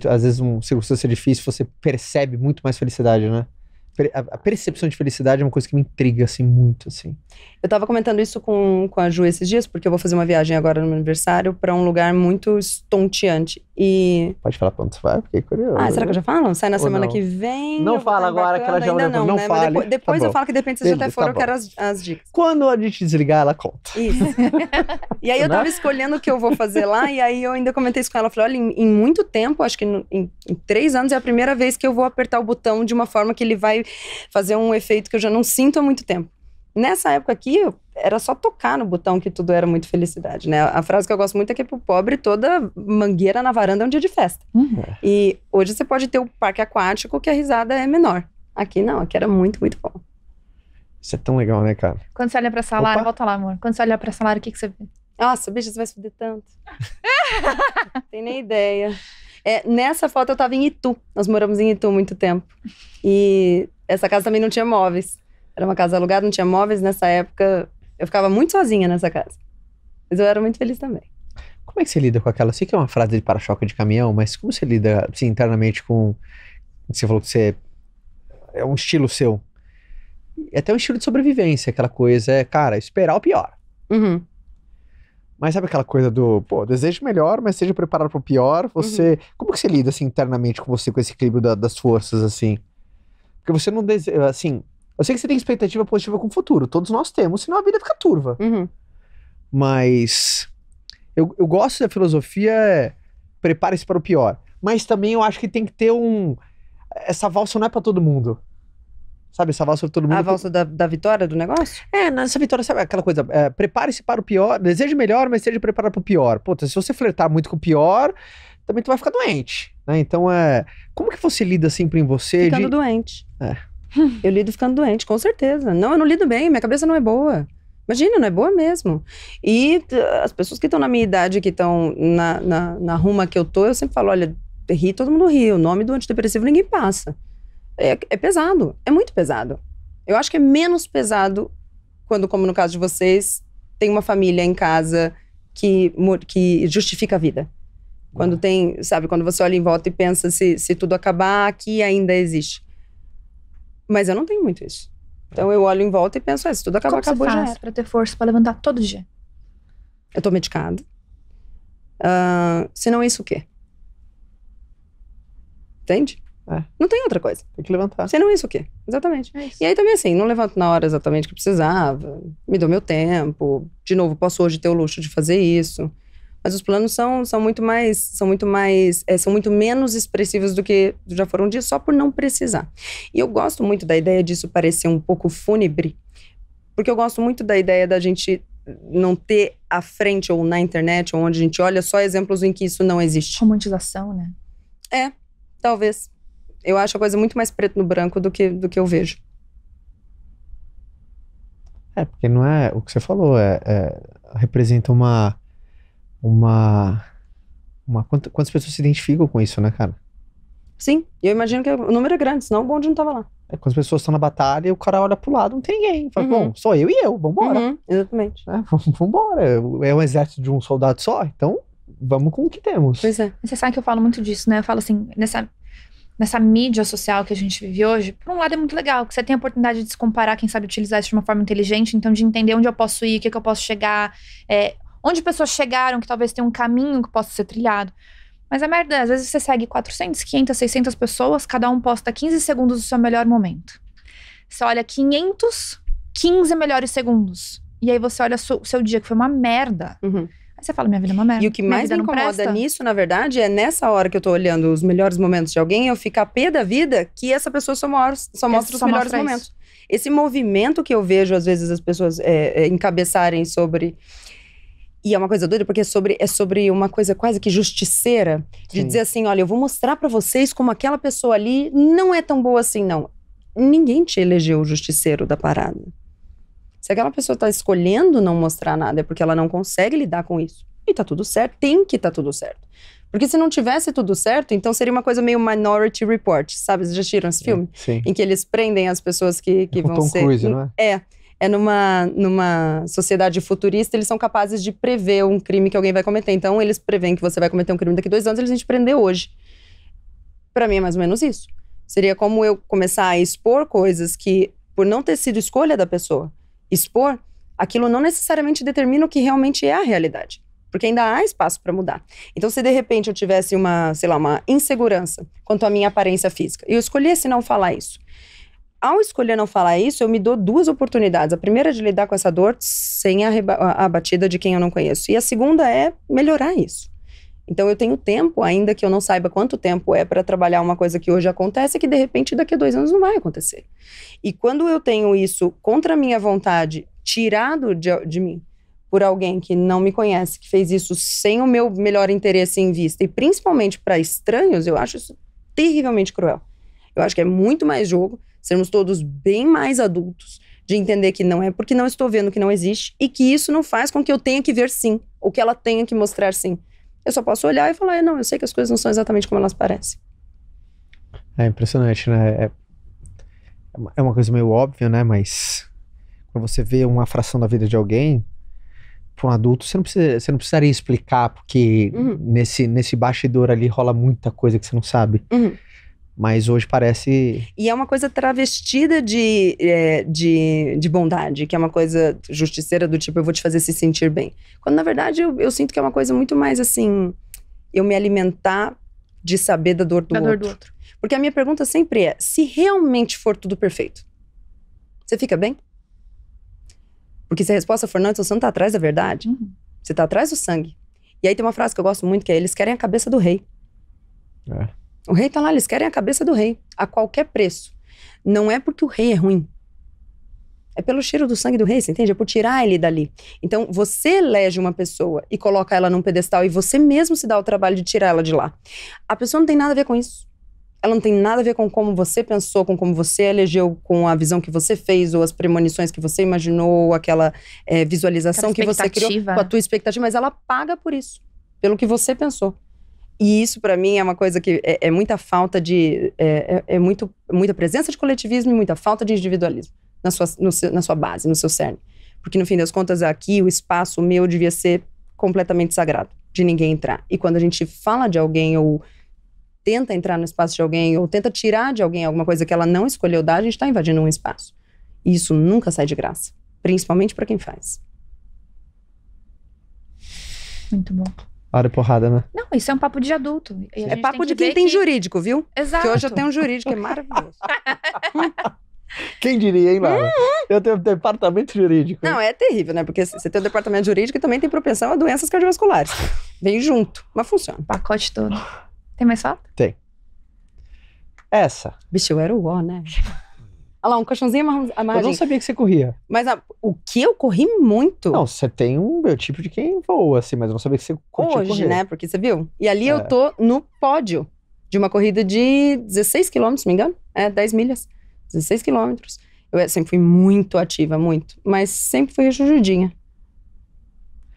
às vezes uma circunstância difícil, você percebe muito mais felicidade, né? A percepção de felicidade é uma coisa que me intriga, assim, muito, assim. Eu tava comentando isso com a Ju esses dias, porque eu vou fazer uma viagem agora no meu aniversário pra um lugar muito estonteante. E... Pode falar pra onde você vai? Fiquei curioso. Será que eu já falo? Sai na semana não? que vem. Não fala agora que ela já ainda não né? fale. Mas depois Tá eu bom. falo que depende se vocês até Beleza, foram, tá eu quero as dicas. Quando a gente desligar, ela conta. Isso. E aí eu tava escolhendo o que eu vou fazer lá, e aí eu ainda comentei isso com ela. Eu falei, olha, em muito tempo, acho que em 3 anos é a primeira vez que eu vou apertar o botão de uma forma que ele vai fazer um efeito que eu já não sinto há muito tempo. Nessa época aqui, era só tocar no botão que tudo era muito felicidade, né? A frase que eu gosto muito é que pro pobre toda mangueira na varanda é um dia de festa. E hoje você pode ter o parque aquático que a risada é menor. Aqui não, aqui era muito, muito bom. Isso é tão legal, né, cara? Quando você olha pra salário, Opa. volta lá, amor. Quando você olha pra salário, o que você vê? Nossa, bicho, você vai se fuder tanto. Tem nem ideia. Nessa foto eu tava em Itu. Nós moramos em Itu há muito tempo. E essa casa também não tinha móveis. Era uma casa alugada, não tinha móveis. Nessa época, eu ficava muito sozinha nessa casa. Mas eu era muito feliz também. Como é que você lida com aquela... Eu sei que é uma frase de para-choque de caminhão, mas como você lida, assim, internamente com... Você falou que você... É um estilo seu. É até um estilo de sobrevivência, aquela coisa. Cara, esperar o pior. Uhum. Mas sabe aquela coisa do... Pô, desejo melhor, mas seja preparado para o pior. Você... Como que você lida, assim, internamente com você, com esse equilíbrio das forças, assim? Porque você não deseja... Assim... Eu sei que você tem expectativa positiva com o futuro. Todos nós temos, senão a vida fica turva. Uhum. Mas eu gosto da filosofia prepare-se para o pior. Mas também eu acho que tem que ter essa valsa não é para todo mundo. Sabe, essa valsa para todo mundo. A valsa da vitória do negócio? Nessa vitória, sabe aquela coisa, prepare-se para o pior, deseje melhor, mas esteja preparado para o pior. Puta, se você flertar muito com o pior, também tu vai ficar doente, né? Então, como que você lida sempre em você? Ficando doente. Eu lido ficando doente, com certeza. Não, eu não lido bem, minha cabeça não é boa. Imagina, não é boa mesmo. E as pessoas que estão na minha idade, que estão na ruma que eu tô, eu sempre falo, olha, todo mundo ri. O nome do antidepressivo ninguém passa. É pesado, é muito pesado. Eu acho que é menos pesado quando, como no caso de vocês, tem uma família em casa que justifica a vida. Quando tem, sabe, quando você olha em volta e pensa se tudo acabar, aqui ainda existe. Mas eu não tenho muito isso. Então eu olho em volta e penso, se tudo acabar, acabou, já Como era. você faz pra ter força pra levantar todo dia? Eu tô medicada. Se não isso, o quê? Entende? Não tem outra coisa. Tem que levantar. Se não isso, o quê? Exatamente. É isso. E aí também assim, não levanto na hora exatamente que precisava. Me dou meu tempo. De novo, posso hoje ter o luxo de fazer isso. Mas os planos são muito menos expressivos do que já foram dias, só por não precisar. E eu gosto muito da ideia disso parecer um pouco fúnebre, porque eu gosto muito da ideia da gente não ter à frente ou na internet, ou onde a gente olha, só exemplos em que isso não existe. Romantização, né? Talvez. Eu acho a coisa muito mais preto no branco do que eu vejo. Porque não é o que você falou, representa quantas pessoas se identificam com isso, né, cara? Sim, e eu imagino que o número é grande, senão o bonde não tava lá. Quando as pessoas estão na batalha, o cara olha pro lado, não tem ninguém. Fala, bom, sou eu e eu, vambora. Exatamente. Vambora. É um exército de um soldado só, então vamos com o que temos. Pois é. Você sabe que eu falo muito disso, né? Eu falo assim, nessa mídia social que a gente vive hoje, por um lado é muito legal, que você tem a oportunidade de se comparar, quem sabe utilizar isso de uma forma inteligente, então de entender onde eu posso ir, o que eu posso chegar, onde pessoas chegaram, que talvez tenha um caminho que possa ser trilhado. Mas a merda, às vezes você segue 400, 500, 600 pessoas, cada um posta 15 segundos do seu melhor momento. Você olha 15 melhores segundos. E aí você olha o seu dia, que foi uma merda. Uhum. Aí você fala, minha vida é uma merda. E o que minha mais vida me não incomoda presta. nisso, na verdade, é nessa hora que eu tô olhando os melhores momentos de alguém, eu ficar pé da vida que essa pessoa só mostra os melhores momentos. Esse movimento que eu vejo, às vezes, as pessoas encabeçarem sobre... E é uma coisa doida, porque é sobre uma coisa quase que justiceira, de Sim. dizer assim, olha, eu vou mostrar pra vocês como aquela pessoa ali não é tão boa assim, não. Ninguém te elegeu o justiceiro da parada. Se aquela pessoa tá escolhendo não mostrar nada, é porque ela não consegue lidar com isso. E tá tudo certo, tem que tá tudo certo. Porque se não tivesse tudo certo, então seria uma coisa meio Minority Report, sabe? Vocês já assistiram esse filme? Sim. Em que eles prendem as pessoas que Com vão Tom ser... Cruise, não é? É numa sociedade futurista, eles são capazes de prever um crime que alguém vai cometer. Então, eles preveem que você vai cometer um crime daqui a 2 anos, eles vão te prender hoje. Pra mim, é mais ou menos isso. Seria como eu começar a expor coisas que, por não ter sido escolha da pessoa, expor, aquilo não necessariamente determina o que realmente é a realidade. Porque ainda há espaço pra mudar. Então, se de repente eu tivesse uma insegurança quanto à minha aparência física, e eu escolhesse não falar isso, ao escolher não falar isso, eu me dou 2 oportunidades. A primeira é de lidar com essa dor sem a batida de quem eu não conheço. E a segunda é melhorar isso. Então eu tenho tempo, ainda que eu não saiba quanto tempo é para trabalhar uma coisa que hoje acontece, que de repente daqui a 2 anos não vai acontecer. E quando eu tenho isso contra a minha vontade, tirado de mim, por alguém que não me conhece, que fez isso sem o meu melhor interesse em vista, e principalmente para estranhos, eu acho isso terrivelmente cruel. Eu acho que é muito mais jogo, sermos todos bem mais adultos, de entender que não é porque não estou vendo que não existe, e que isso não faz com que eu tenha que ver sim, ou que ela tenha que mostrar sim. Eu só posso olhar e falar, não, eu sei que as coisas não são exatamente como elas parecem. É impressionante, né? É uma coisa meio óbvia, né? Mas quando você vê uma fração da vida de alguém, para um adulto, você não precisaria explicar, porque nesse bastidor ali rola muita coisa que você não sabe. Mas hoje parece... E é uma coisa travestida de bondade, que é uma coisa justiceira do tipo, eu vou te fazer se sentir bem. Quando, na verdade, eu sinto que é uma coisa muito mais assim, eu me alimentar de saber da dor do outro. Porque a minha pergunta sempre é, se realmente for tudo perfeito, você fica bem? Porque se a resposta for não, então você não tá atrás da verdade. Você tá atrás do sangue. E aí tem uma frase que eu gosto muito, que é, eles querem a cabeça do rei. O rei tá lá, eles querem a cabeça do rei, a qualquer preço. Não é porque o rei é ruim. É pelo cheiro do sangue do rei, você entende? É por tirar ele dali. Então, você elege uma pessoa e coloca ela num pedestal e você mesmo se dá o trabalho de tirar ela de lá. A pessoa não tem nada a ver com isso. Ela não tem nada a ver com como você pensou, com como você elegeu, com a visão que você fez, ou as premonições que você imaginou, ou aquela visualização que você criou, com a tua expectativa, mas ela paga por isso, pelo que você pensou. E isso, pra mim, é uma coisa que é muita falta de... muita presença de coletivismo e muita falta de individualismo na sua base, no seu cerne. Porque, no fim das contas, aqui, o espaço meu devia ser completamente sagrado, de ninguém entrar. E quando a gente fala de alguém, ou tenta entrar no espaço de alguém, ou tenta tirar de alguém alguma coisa que ela não escolheu dar, a gente tá invadindo um espaço. E isso nunca sai de graça. Principalmente pra quem faz. Muito bom. Hora de porrada, né? Não, isso é um papo de adulto. É papo de quem tem jurídico, viu? Exato. Que hoje eu tenho um jurídico, é maravilhoso. Quem diria, hein, Lara? Eu tenho um departamento jurídico. Não, é terrível, né? Porque você tem um departamento jurídico e também tem propensão a doenças cardiovasculares. Vem junto, mas funciona. Pacote todo. Tem mais foto? Tem. Essa. Bicho, eu era o ó, né? Olha lá, um colchãozinho amarradinho. Eu não sabia que você corria. Mas o que eu corri muito. Não, você tem um meu tipo de quem voa, assim, mas eu não sabia que você curtia hoje, correr. né? Porque você viu? E ali eu tô no pódio de uma corrida de 16 quilômetros, se não me engano. 10 milhas. 16 quilômetros. Eu sempre fui muito ativa, muito. Mas sempre fui rechonchudinha.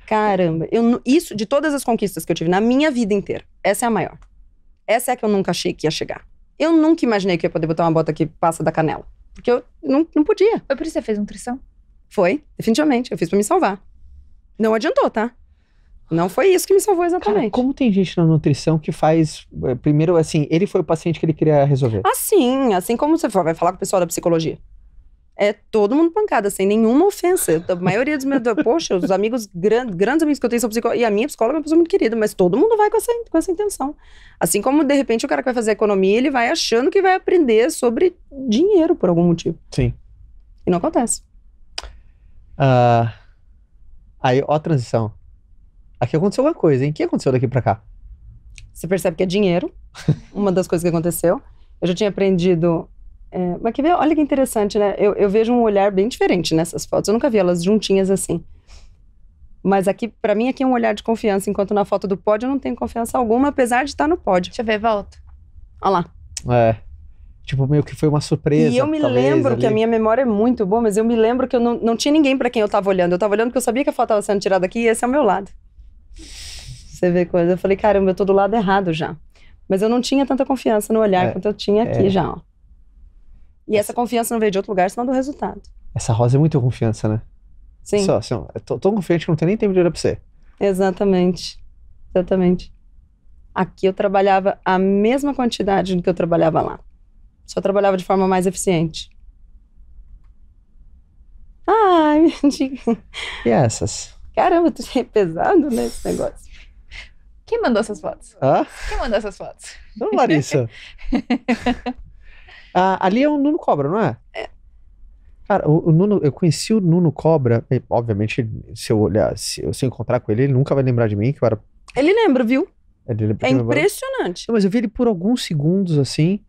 Caramba. Isso, de todas as conquistas que eu tive na minha vida inteira, essa é a maior. Essa é a que eu nunca achei que ia chegar. Eu nunca imaginei que eu ia poder botar uma bota que passa da canela. Porque eu não podia. Foi por isso que você fez nutrição? Foi, definitivamente. Eu fiz pra me salvar. Não adiantou, tá? Não foi isso que me salvou exatamente. Cara, como tem gente na nutrição que faz... Primeiro, assim, ele foi o paciente que ele queria resolver. Assim como você vai falar com o pessoal da psicologia. É todo mundo pancada, sem nenhuma ofensa. A maioria dos meus... Poxa, os amigos, grandes amigos que eu tenho são psicólogos. E a minha psicóloga é uma pessoa muito querida, mas todo mundo vai com essa intenção. Assim como, de repente, o cara que vai fazer economia, ele vai achando que vai aprender sobre dinheiro, por algum motivo. Sim. E não acontece. Aí, ó a transição. Aqui aconteceu alguma coisa, hein? O que aconteceu daqui pra cá? Você percebe que é dinheiro. Uma das coisas que aconteceu. Eu já tinha aprendido... mas quer ver? Olha que interessante, né? Eu vejo um olhar bem diferente nessas fotos. Eu nunca vi elas juntinhas assim. Mas aqui, pra mim, aqui é um olhar de confiança, enquanto na foto do pódio eu não tenho confiança alguma, apesar de estar no pódio. Deixa eu ver, volta. Olha lá. É. Tipo, meio que foi uma surpresa. E eu me talvez, lembro ali. que a minha memória é muito boa, mas eu me lembro que eu não tinha ninguém pra quem eu tava olhando. Eu tava olhando porque eu sabia que a foto tava sendo tirada aqui e esse é o meu lado. Você vê coisa. Eu falei, caramba, eu tô do lado errado já. Mas eu não tinha tanta confiança no olhar quanto eu tinha aqui já, ó. E essa confiança não veio de outro lugar, senão do resultado. Essa rosa é muito confiança, né? Sim. Só, assim, eu tô tão confiante que não tem nem tempo de olhar pra você. Exatamente. Exatamente. Aqui eu trabalhava a mesma quantidade do que eu trabalhava lá. Só trabalhava de forma mais eficiente. Ai, me diga. E essas? Caramba, tu é pesado, né, esse negócio. Quem mandou essas fotos? Hã? Quem mandou essas fotos? Não, Larissa. Ali é o Nuno Cobra, não é? É. Cara, o Nuno, eu conheci o Nuno Cobra, e, obviamente, se eu encontrar com ele, ele nunca vai lembrar de mim, que eu era... Ele lembra, viu? Ele É impressionante. Não, mas eu vi ele por alguns segundos, assim.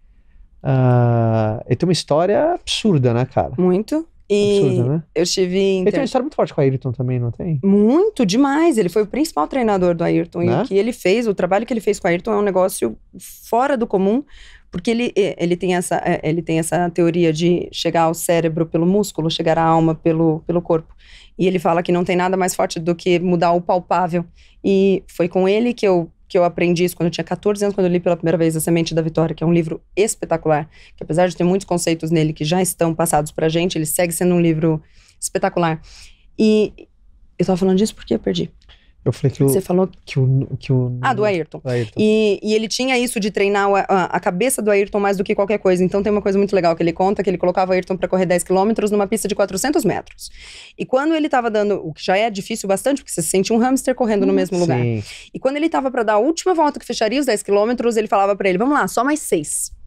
Ele tem uma história absurda, né, cara? Muito. E Absurda, né? eu estive Ele tem uma história muito forte com a Ayrton também, não tem? Muito demais. Ele foi o principal treinador do Ayrton. E Né? o que ele fez, o trabalho que ele fez com o Ayrton é um negócio fora do comum, porque ele tem essa teoria de chegar ao cérebro pelo músculo, chegar à alma pelo corpo. E ele fala que não tem nada mais forte do que mudar o palpável. E foi com ele que eu aprendi isso quando eu tinha 14 anos, quando eu li pela primeira vez A Semente da Vitória, que é um livro espetacular, que apesar de ter muitos conceitos nele que já estão passados pra gente, ele segue sendo um livro espetacular. E eu tava falando disso porque eu perdi. Eu falei que Você falou... que o do Ayrton. Ayrton. E ele tinha isso de treinar a cabeça do Ayrton mais do que qualquer coisa. Então tem uma coisa muito legal que ele conta, que ele colocava o Ayrton para correr 10 quilômetros numa pista de 400 metros. E quando ele tava dando, o que já é difícil bastante, porque você se sente um hamster correndo no mesmo lugar. Sim. E quando ele tava para dar a última volta que fecharia os 10 quilômetros, ele falava para ele, vamos lá, só mais 6.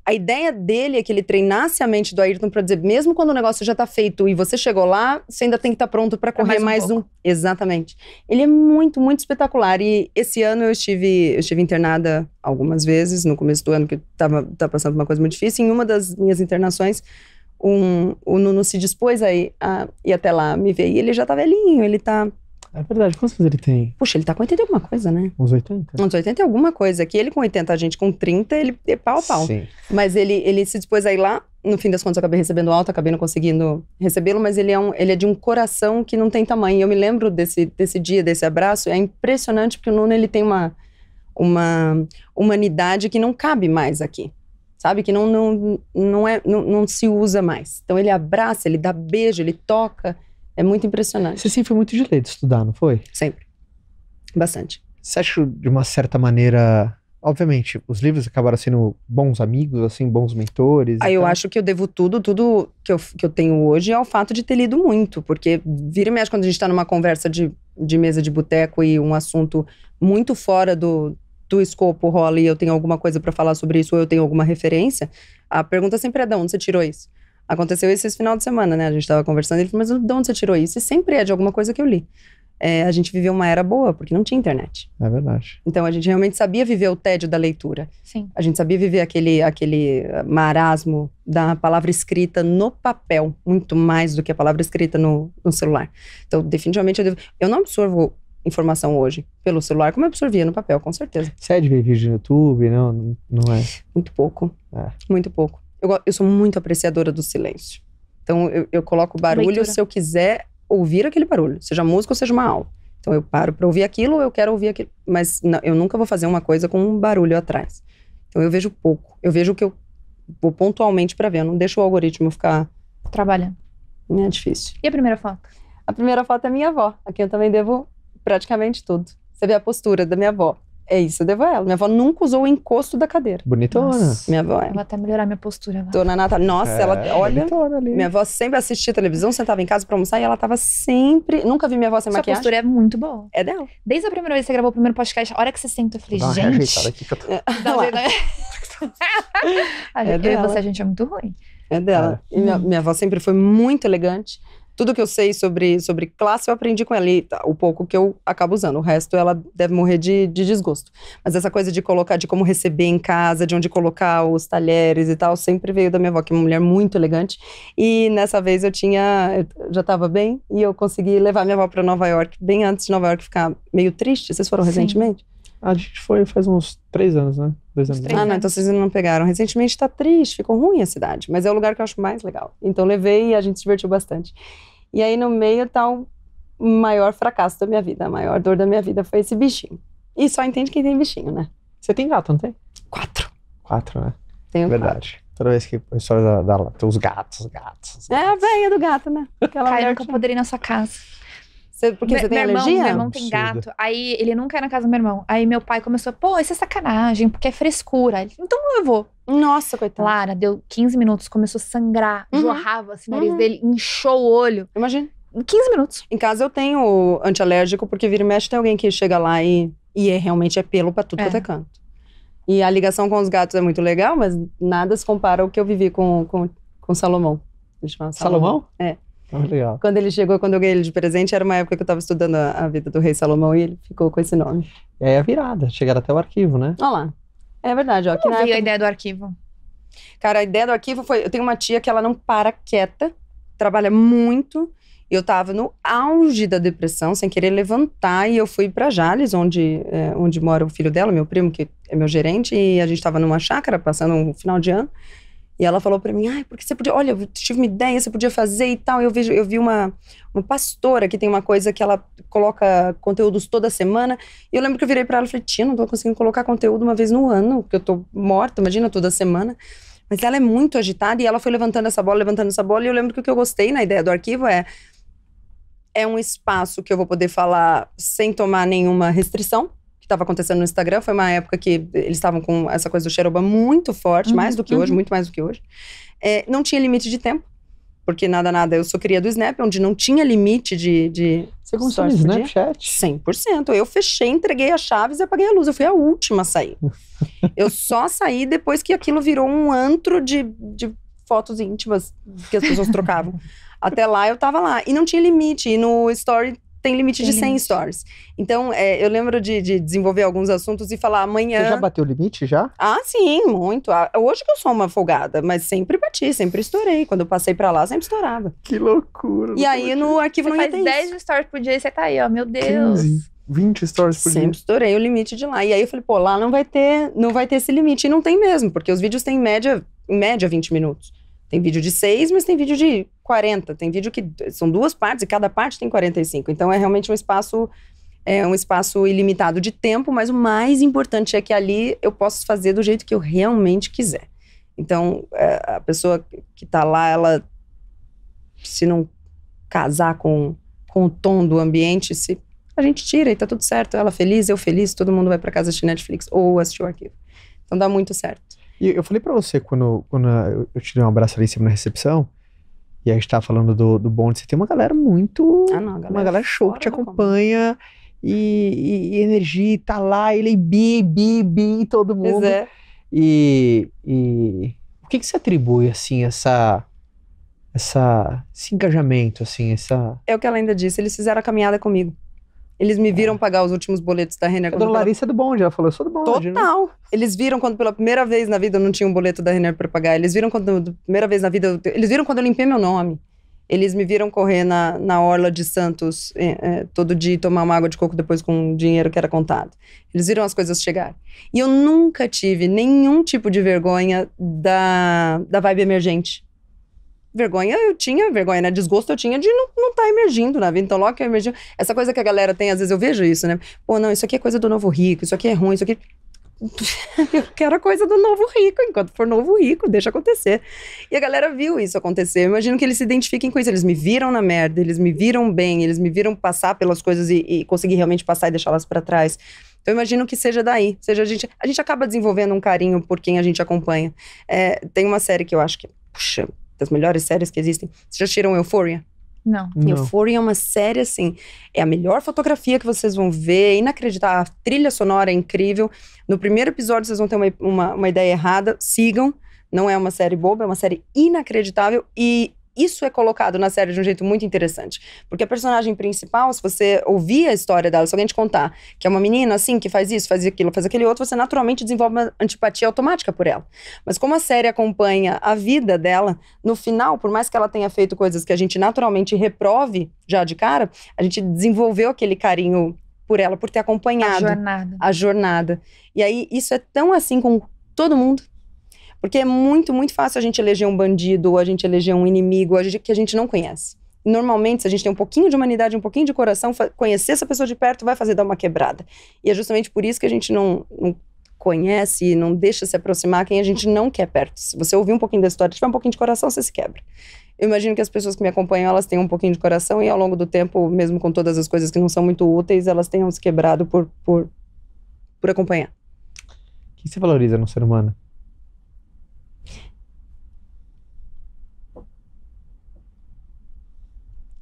A ideia dele é que ele treinasse a mente do Ayrton pra dizer, mesmo quando o negócio já tá feito e você chegou lá, você ainda tem que estar pronto pra correr mais um. Exatamente. Ele é muito, muito espetacular. E esse ano eu estive internada algumas vezes, no começo do ano, que tava passando por uma coisa muito difícil. Em uma das minhas internações, o Nuno se dispôs a ir até lá me ver. E ele já tá velhinho, ele tá... É verdade, quantos anos ele tem? Puxa, ele tá com 80 e alguma coisa, né? Uns 80? Uns 80 e alguma coisa. Aqui ele com 80, a gente com 30, ele é pau a pau. Sim. Mas ele se dispôs a ir lá. No fim das contas, eu acabei recebendo alta, acabei não conseguindo recebê-lo, mas ele é de um coração que não tem tamanho. Eu me lembro desse dia, desse abraço. É impressionante, porque o Nuno, ele tem uma humanidade que não cabe mais aqui. Sabe? Que não se usa mais. Então ele abraça, ele dá beijo, ele toca. É muito impressionante. Você sempre foi muito de ler, de estudar, não foi? Sempre. Bastante. Você acha que, de uma certa maneira... Obviamente, os livros acabaram sendo bons amigos, assim, bons mentores. Eu acho que eu devo tudo que eu tenho hoje ao fato de ter lido muito. Porque vira e mexe quando a gente tá numa conversa de mesa de boteco e um assunto muito fora do escopo rola e eu tenho alguma coisa pra falar sobre isso ou eu tenho alguma referência, a pergunta sempre é de onde você tirou isso? Aconteceu isso esse final de semana, né? A gente tava conversando e ele falou, mas de onde você tirou isso? E sempre é de alguma coisa que eu li. A gente viveu uma era boa, porque não tinha internet. É verdade. Então a gente realmente sabia viver o tédio da leitura. Sim. A gente sabia viver aquele marasmo da palavra escrita no papel, muito mais do que a palavra escrita no celular. Então, definitivamente, eu não absorvo informação hoje pelo celular como eu absorvia no papel, com certeza. Você é de ver vídeo no YouTube, não é? Muito pouco. É. Muito pouco. Eu sou muito apreciadora do silêncio. Então, eu coloco barulho Leitura. se eu quiser ouvir aquele barulho, seja música ou seja uma aula. Então, eu paro pra ouvir aquilo, eu quero ouvir aquilo. Mas não, eu nunca vou fazer uma coisa com um barulho atrás. Então, eu vejo pouco. Eu vejo o que eu vou pontualmente pra ver. Eu não deixo o algoritmo ficar... Trabalhando. É difícil. E a primeira foto? A primeira foto é minha avó. Aqui eu também devo praticamente tudo. Você vê a postura da minha avó. É isso, eu devo a ela. Minha avó nunca usou o encosto da cadeira. Bonitona. Nossa. Minha avó Eu vou até melhorar minha postura lá. Dona Natália. Nossa, ela, olha... bonitona ali. Minha avó sempre assistia televisão, sentava em casa pra almoçar e ela tava sempre... Nunca vi minha avó sem Sua maquiagem. postura é muito boa. É dela. Desde a primeira vez que você gravou o primeiro podcast, a hora que você senta, eu falei, Dá uma gente... reajeitada aqui que eu tô... Dá um jeito, né? É Eu e dela. você, a gente é muito ruim. É dela. E minha avó sempre foi muito elegante. Tudo que eu sei sobre classe eu aprendi com ela. E o pouco que eu acabo usando. O resto ela deve morrer de desgosto. Mas essa coisa de colocar, de como receber em casa, de onde colocar os talheres e tal, sempre veio da minha avó, que é uma mulher muito elegante. E nessa vez eu já estava bem e eu consegui levar minha avó para Nova York, bem antes de Nova York ficar meio triste. Vocês foram recentemente? A gente foi faz uns 3 anos, né? 2 anos. Não, então vocês não pegaram. Recentemente tá triste, ficou ruim a cidade. Mas é o lugar que eu acho mais legal. Então levei e a gente se divertiu bastante. E aí no meio tá o maior fracasso da minha vida. A maior dor da minha vida foi esse bichinho. E só entende quem tem bichinho, né? Você tem gato, não tem? 4. 4, né? Tenho Verdade. Toda vez que a história tem os gatos. É a velha do gato, né? Aquela Cara, eu mulher nunca poderia ir na sua casa. Porque você tem alergia? Meu irmão tem Absurdo. gato. Aí ele nunca ia na casa do meu irmão. Aí meu pai começou, pô, isso é sacanagem, porque é frescura. Ele, então eu vou. Nossa, coitada. Lara, deu 15 minutos, começou a sangrar, jorrava assim, o nariz dele, inchou o olho. Imagina. Em 15 minutos. Em casa eu tenho antialérgico, porque vira e mexe tem alguém que chega lá e realmente é pelo pra tudo quanto é canto. E a ligação com os gatos é muito legal, mas nada se compara ao que eu vivi com Salomão. Ele chama Salomão? É. Legal. Quando ele chegou, quando eu ganhei ele de presente, era uma época que eu tava estudando a vida do rei Salomão e ele ficou com esse nome. E aí a virada, chegaram até o arquivo, né? Olha lá. É verdade, ó. Aqui Como na veio a época... ideia do arquivo? Cara, a ideia do arquivo foi... Eu tenho uma tia que ela não para quieta, trabalha muito. Eu tava no auge da depressão, sem querer levantar, e eu fui pra Jales, onde mora o filho dela, meu primo, que é meu gerente, e a gente tava numa chácara, passando um final de ano. E ela falou pra mim, porque você podia, olha, eu tive uma ideia, você podia fazer e tal. Eu vi uma pastora que tem uma coisa que ela coloca conteúdos toda semana. E eu lembro que eu virei pra ela e falei, tia, não tô conseguindo colocar conteúdo uma vez no ano, porque eu tô morta, imagina, toda semana. Mas ela é muito agitada e ela foi levantando essa bola. E eu lembro que o que eu gostei na ideia do arquivo é um espaço que eu vou poder falar sem tomar nenhuma restrição. Estava acontecendo no Instagram, foi uma época que eles estavam com essa coisa do xeroba muito forte, mais do que hoje, muito mais do que hoje. Não tinha limite de tempo, porque nada, eu sou cria do Snap, onde não tinha limite de Você consome Snapchat? 100%. Eu fechei, entreguei as chaves e apaguei a luz. Eu fui a última a sair. Eu só saí depois que aquilo virou um antro de fotos íntimas que as pessoas trocavam. Até lá, eu tava lá. E não tinha limite. E no Story tem limite de 100 stories. Então, eu lembro de desenvolver alguns assuntos e falar amanhã... Você já bateu o limite, já? Ah, sim, muito. Hoje que eu sou uma folgada, mas sempre bati, sempre estourei. Quando eu passei pra lá, sempre estourava. Que loucura. E aí, no arquivo não ia ter Você faz 10 stories por dia e você tá aí, ó, meu Deus. 15, 20 stories por dia. Sempre estourei o limite de lá. E aí eu falei, pô, lá não vai ter esse limite. E não tem mesmo, porque os vídeos têm em média 20 minutos. Tem vídeo de 6, mas tem vídeo de 40. Tem vídeo que são 2 partes e cada parte tem 45. Então é realmente um espaço ilimitado de tempo, mas o mais importante é que ali eu posso fazer do jeito que eu realmente quiser. Então a pessoa que tá lá, ela se não casar com o tom do ambiente, a gente tira e tá tudo certo. Ela feliz, eu feliz, todo mundo vai pra casa assistir Netflix ou assistir o arquivo. Então dá muito certo. E eu falei pra você, quando eu te dei um abraço ali em cima na recepção, e a gente tava falando do bonde, você tem uma galera muito... uma galera show que te acompanha, e energia, tá lá, ele bi, todo mundo. Pois é. E o que você atribui, assim, esse engajamento, assim, É o que ela ainda disse, eles fizeram a caminhada comigo. Eles me viram pagar os últimos boletos da Renner. A dona Larissa é do bonde, ela falou, eu sou do bonde. Total. Né? Eles viram quando pela primeira vez na vida eu não tinha um boleto da Renner pra pagar. Eles viram quando, primeira vez na vida, eles viram quando eu limpei meu nome. Eles me viram correr na orla de Santos todo dia, tomar uma água de coco depois com dinheiro que era contado. Eles viram as coisas chegarem. E eu nunca tive nenhum tipo de vergonha da vibe emergente. Vergonha eu tinha, né? Desgosto eu tinha de não estar emergindo na vida. Então, logo que eu emergi, essa coisa que a galera tem, às vezes eu vejo isso, né? Pô, não, isso aqui é coisa do novo rico, isso aqui é ruim, isso aqui... Eu quero a coisa do novo rico, enquanto for novo rico, deixa acontecer. E a galera viu isso acontecer. Eu imagino que eles se identifiquem com isso. Eles me viram na merda, eles me viram bem, eles me viram passar pelas coisas e conseguir realmente passar e deixá-las pra trás. Então, eu imagino que seja daí. A gente acaba desenvolvendo um carinho por quem a gente acompanha. Tem uma série que eu acho que, puxa, das melhores séries que existem. Vocês já assistiram Euphoria? Não. Euphoria é uma série, assim, é a melhor fotografia que vocês vão ver, é inacreditável, a trilha sonora é incrível. No primeiro episódio vocês vão ter uma ideia errada, sigam, não é uma série boba, é uma série inacreditável e isso é colocado na série de um jeito muito interessante. Porque a personagem principal, se você ouvir a história dela, se alguém te contar que é uma menina assim, que faz isso, faz aquilo, faz aquele outro, você naturalmente desenvolve uma antipatia automática por ela. Mas como a série acompanha a vida dela, no final, por mais que ela tenha feito coisas que a gente naturalmente reprove já de cara, a gente desenvolveu aquele carinho por ela, por ter acompanhado a jornada. E aí, isso é tão assim com todo mundo. Porque é muito, muito fácil a gente eleger um bandido, ou a gente eleger um inimigo, que a gente não conhece. Normalmente, se a gente tem um pouquinho de humanidade, um pouquinho de coração, conhecer essa pessoa de perto vai fazer dar uma quebrada. E é justamente por isso que a gente não conhece e não deixa se aproximar quem a gente não quer perto. Se você ouvir um pouquinho da história, tiver um pouquinho de coração, você se quebra. Eu imagino que as pessoas que me acompanham, elas têm um pouquinho de coração e ao longo do tempo, mesmo com todas as coisas que não são muito úteis, elas tenham se quebrado por acompanhar. O que você valoriza no ser humano?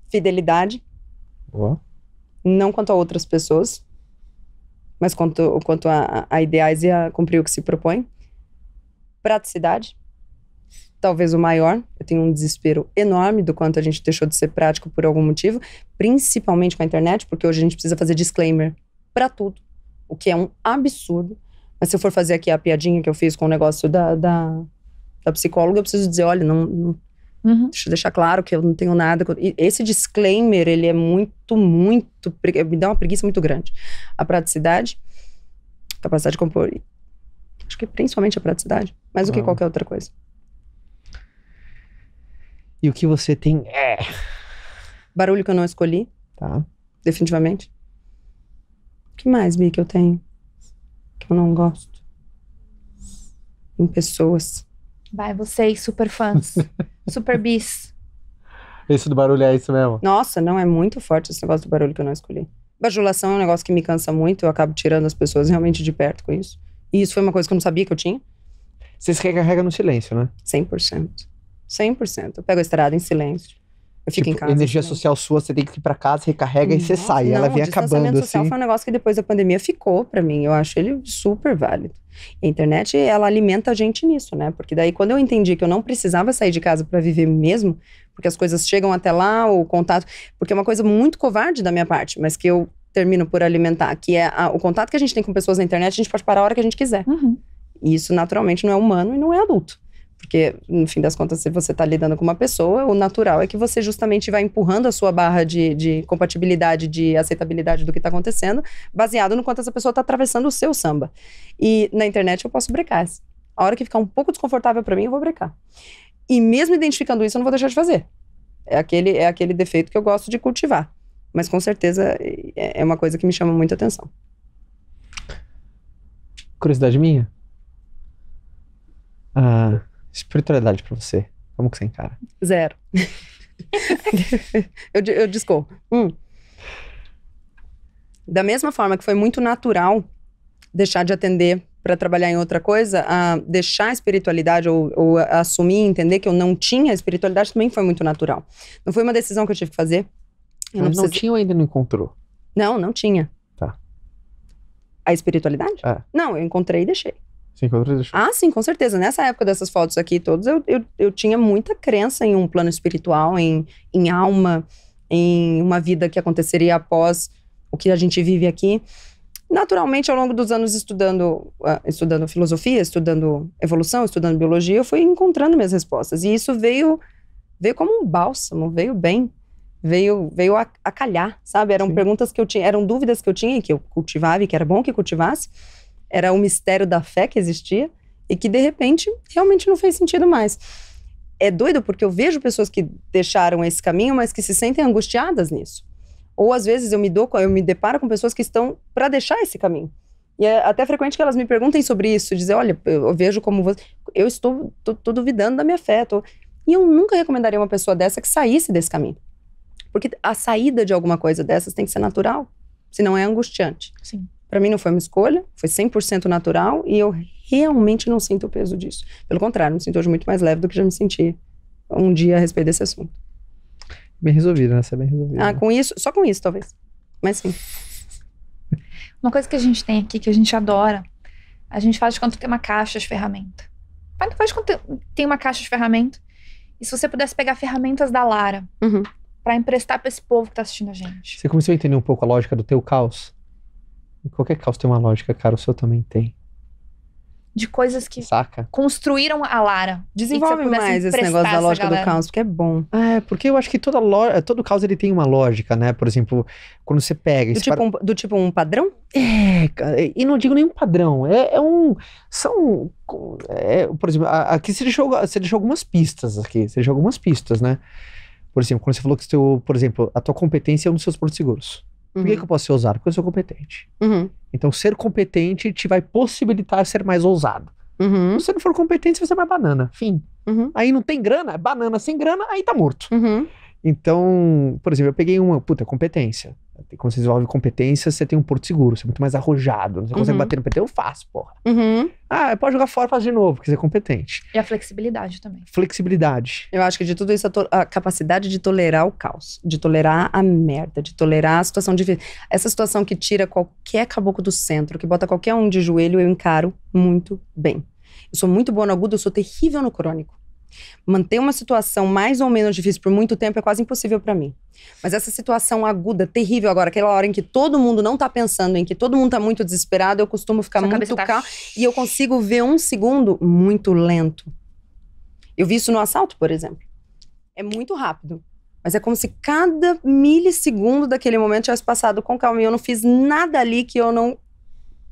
Fidelidade. Boa. Não quanto a outras pessoas, mas quanto a ideais e a cumprir o que se propõe. Praticidade. Talvez o maior. Eu tenho um desespero enorme do quanto a gente deixou de ser prático por algum motivo, principalmente com a internet, porque hoje a gente precisa fazer disclaimer pra tudo, o que é um absurdo. Mas se eu for fazer aqui a piadinha que eu fiz com o negócio da psicóloga, eu preciso dizer, olha, não deixa eu deixar claro que eu não tenho nada. E esse disclaimer, ele é muito, muito, me dá uma preguiça muito grande. A praticidade, capacidade de compor, acho que principalmente a praticidade, mais do que qualquer outra coisa. E o que você tem Barulho que eu não escolhi. Tá. Definitivamente. O que mais, Bi, que eu tenho? Que eu não gosto? Em pessoas. Vai, vocês, super fãs. Super bis. Esse do barulho é isso mesmo? Nossa, não, é muito forte esse negócio do barulho que eu não escolhi. Bajulação é um negócio que me cansa muito, eu acabo tirando as pessoas realmente de perto com isso. E isso foi uma coisa que eu não sabia que eu tinha. Você se recarrega no silêncio, né? 100%. 100%. Eu pego a estrada em silêncio. Eu fico em casa. Energia social sua, você tem que ir pra casa, recarrega e você sai. Ela vem acabando assim. O distanciamento social foi um negócio que depois da pandemia ficou pra mim. Eu acho ele super válido. E a internet, ela alimenta a gente nisso, né? Porque daí, quando eu entendi que eu não precisava sair de casa pra viver mesmo, porque as coisas chegam até lá, o contato... Porque é uma coisa muito covarde da minha parte, mas que eu termino por alimentar, que é o contato que a gente tem com pessoas na internet, a gente pode parar a hora que a gente quiser. E isso, naturalmente, não é humano e não é adulto. Porque, no fim das contas, se você está lidando com uma pessoa, o natural é que você justamente vai empurrando a sua barra de compatibilidade, de aceitabilidade do que está acontecendo, baseado no quanto essa pessoa está atravessando o seu samba. E na internet eu posso brecar. A hora que ficar um pouco desconfortável para mim, eu vou brecar. E mesmo identificando isso, eu não vou deixar de fazer. É aquele defeito que eu gosto de cultivar. Mas com certeza é uma coisa que me chama muita atenção. Curiosidade minha? Espiritualidade pra você. Como que você encara? 0. eu discorro. Da mesma forma que foi muito natural deixar de atender para trabalhar em outra coisa, a deixar a espiritualidade ou a assumir e entender que eu não tinha espiritualidade também foi muito natural. Não foi uma decisão que eu tive que fazer. Mas não tinha ou ainda não encontrou? Não tinha. Tá. A espiritualidade? Não, eu encontrei e deixei. Você encontrou e deixou? Sim, com certeza. Nessa época dessas fotos aqui todas, eu tinha muita crença em um plano espiritual, em alma, em uma vida que aconteceria após o que a gente vive aqui. Naturalmente, ao longo dos anos estudando filosofia, estudando evolução, estudando biologia, eu fui encontrando minhas respostas. E isso veio como um bálsamo, veio bem. Veio a calhar, sabe? Eram perguntas que eu tinha, eram dúvidas que eu tinha e que eu cultivava e que era bom que cultivasse. Era o mistério da fé que existia e que, de repente, realmente não fez sentido mais. É doido porque eu vejo pessoas que deixaram esse caminho, mas que se sentem angustiadas nisso. Ou, às vezes, eu me deparo com pessoas que estão para deixar esse caminho. E é até frequente que elas me perguntem sobre isso, dizer, olha, eu vejo como você... Eu tô duvidando da minha fé. E eu nunca recomendaria uma pessoa dessa que saísse desse caminho. Porque a saída de alguma coisa dessas tem que ser natural, senão é angustiante. Sim. Para mim não foi uma escolha, foi 100% natural e eu realmente não sinto o peso disso. Pelo contrário, me sinto hoje muito mais leve do que já me senti um dia a respeito desse assunto. Bem resolvido, né? Você é bem resolvido. Com isso, só com isso talvez, mas sim. Uma coisa que a gente tem aqui, que a gente adora, a gente faz de conta que tem uma caixa de ferramenta. Faz de conta que tem uma caixa de ferramenta E se você pudesse pegar ferramentas da Lara Uhum. pra emprestar pra esse povo que tá assistindo a gente? Você começou a entender um pouco a lógica do teu caos? E qualquer caos tem uma lógica, cara. O seu também tem. De coisas que Saca? construíram a Lara. Desenvolve E que você pudesse mais esse emprestar negócio da essa lógica do galera. caos, porque é bom. É, porque eu acho que todo caos ele tem uma lógica, né? Por exemplo, quando você pega... e você Do tipo um padrão? É, cara, e não digo nenhum padrão. Por exemplo, aqui você deixou algumas pistas aqui. Você deixou algumas pistas, né? Por exemplo, quando você falou que por exemplo, a tua competência é um dos seus portos seguros. Por que eu posso ser ousado? Porque eu sou competente. Uhum. Então, ser competente te vai possibilitar ser mais ousado. Uhum. Se você não for competente, você vai ser mais banana. Fim. Uhum. Aí não tem grana, é banana sem grana, aí tá morto. Uhum. Então, por exemplo, eu peguei competência. Quando você desenvolve competência, você tem um porto seguro, você é muito mais arrojado. Você consegue bater no PT, eu faço, porra. Uhum. Pode jogar fora, faz de novo, porque você é competente. E a flexibilidade também. Flexibilidade. Eu acho que de tudo isso, a capacidade de tolerar o caos, de tolerar a merda, de tolerar a situação difícil. Essa situação que tira qualquer caboclo do centro, que bota qualquer um de joelho, eu encaro muito bem. Eu sou muito boa no agudo, eu sou terrível no crônico. Manter uma situação mais ou menos difícil por muito tempo é quase impossível pra mim. Mas essa situação aguda, terrível agora, aquela hora em que todo mundo não tá pensando, em que todo mundo tá muito desesperado, eu costumo ficar Sua muito cabeça tá- calma e eu consigo ver um segundo muito lento. Eu vi isso no assalto, por exemplo. É muito rápido. Mas é como se cada milissegundo daquele momento tivesse passado com calma. E eu não fiz nada ali que eu não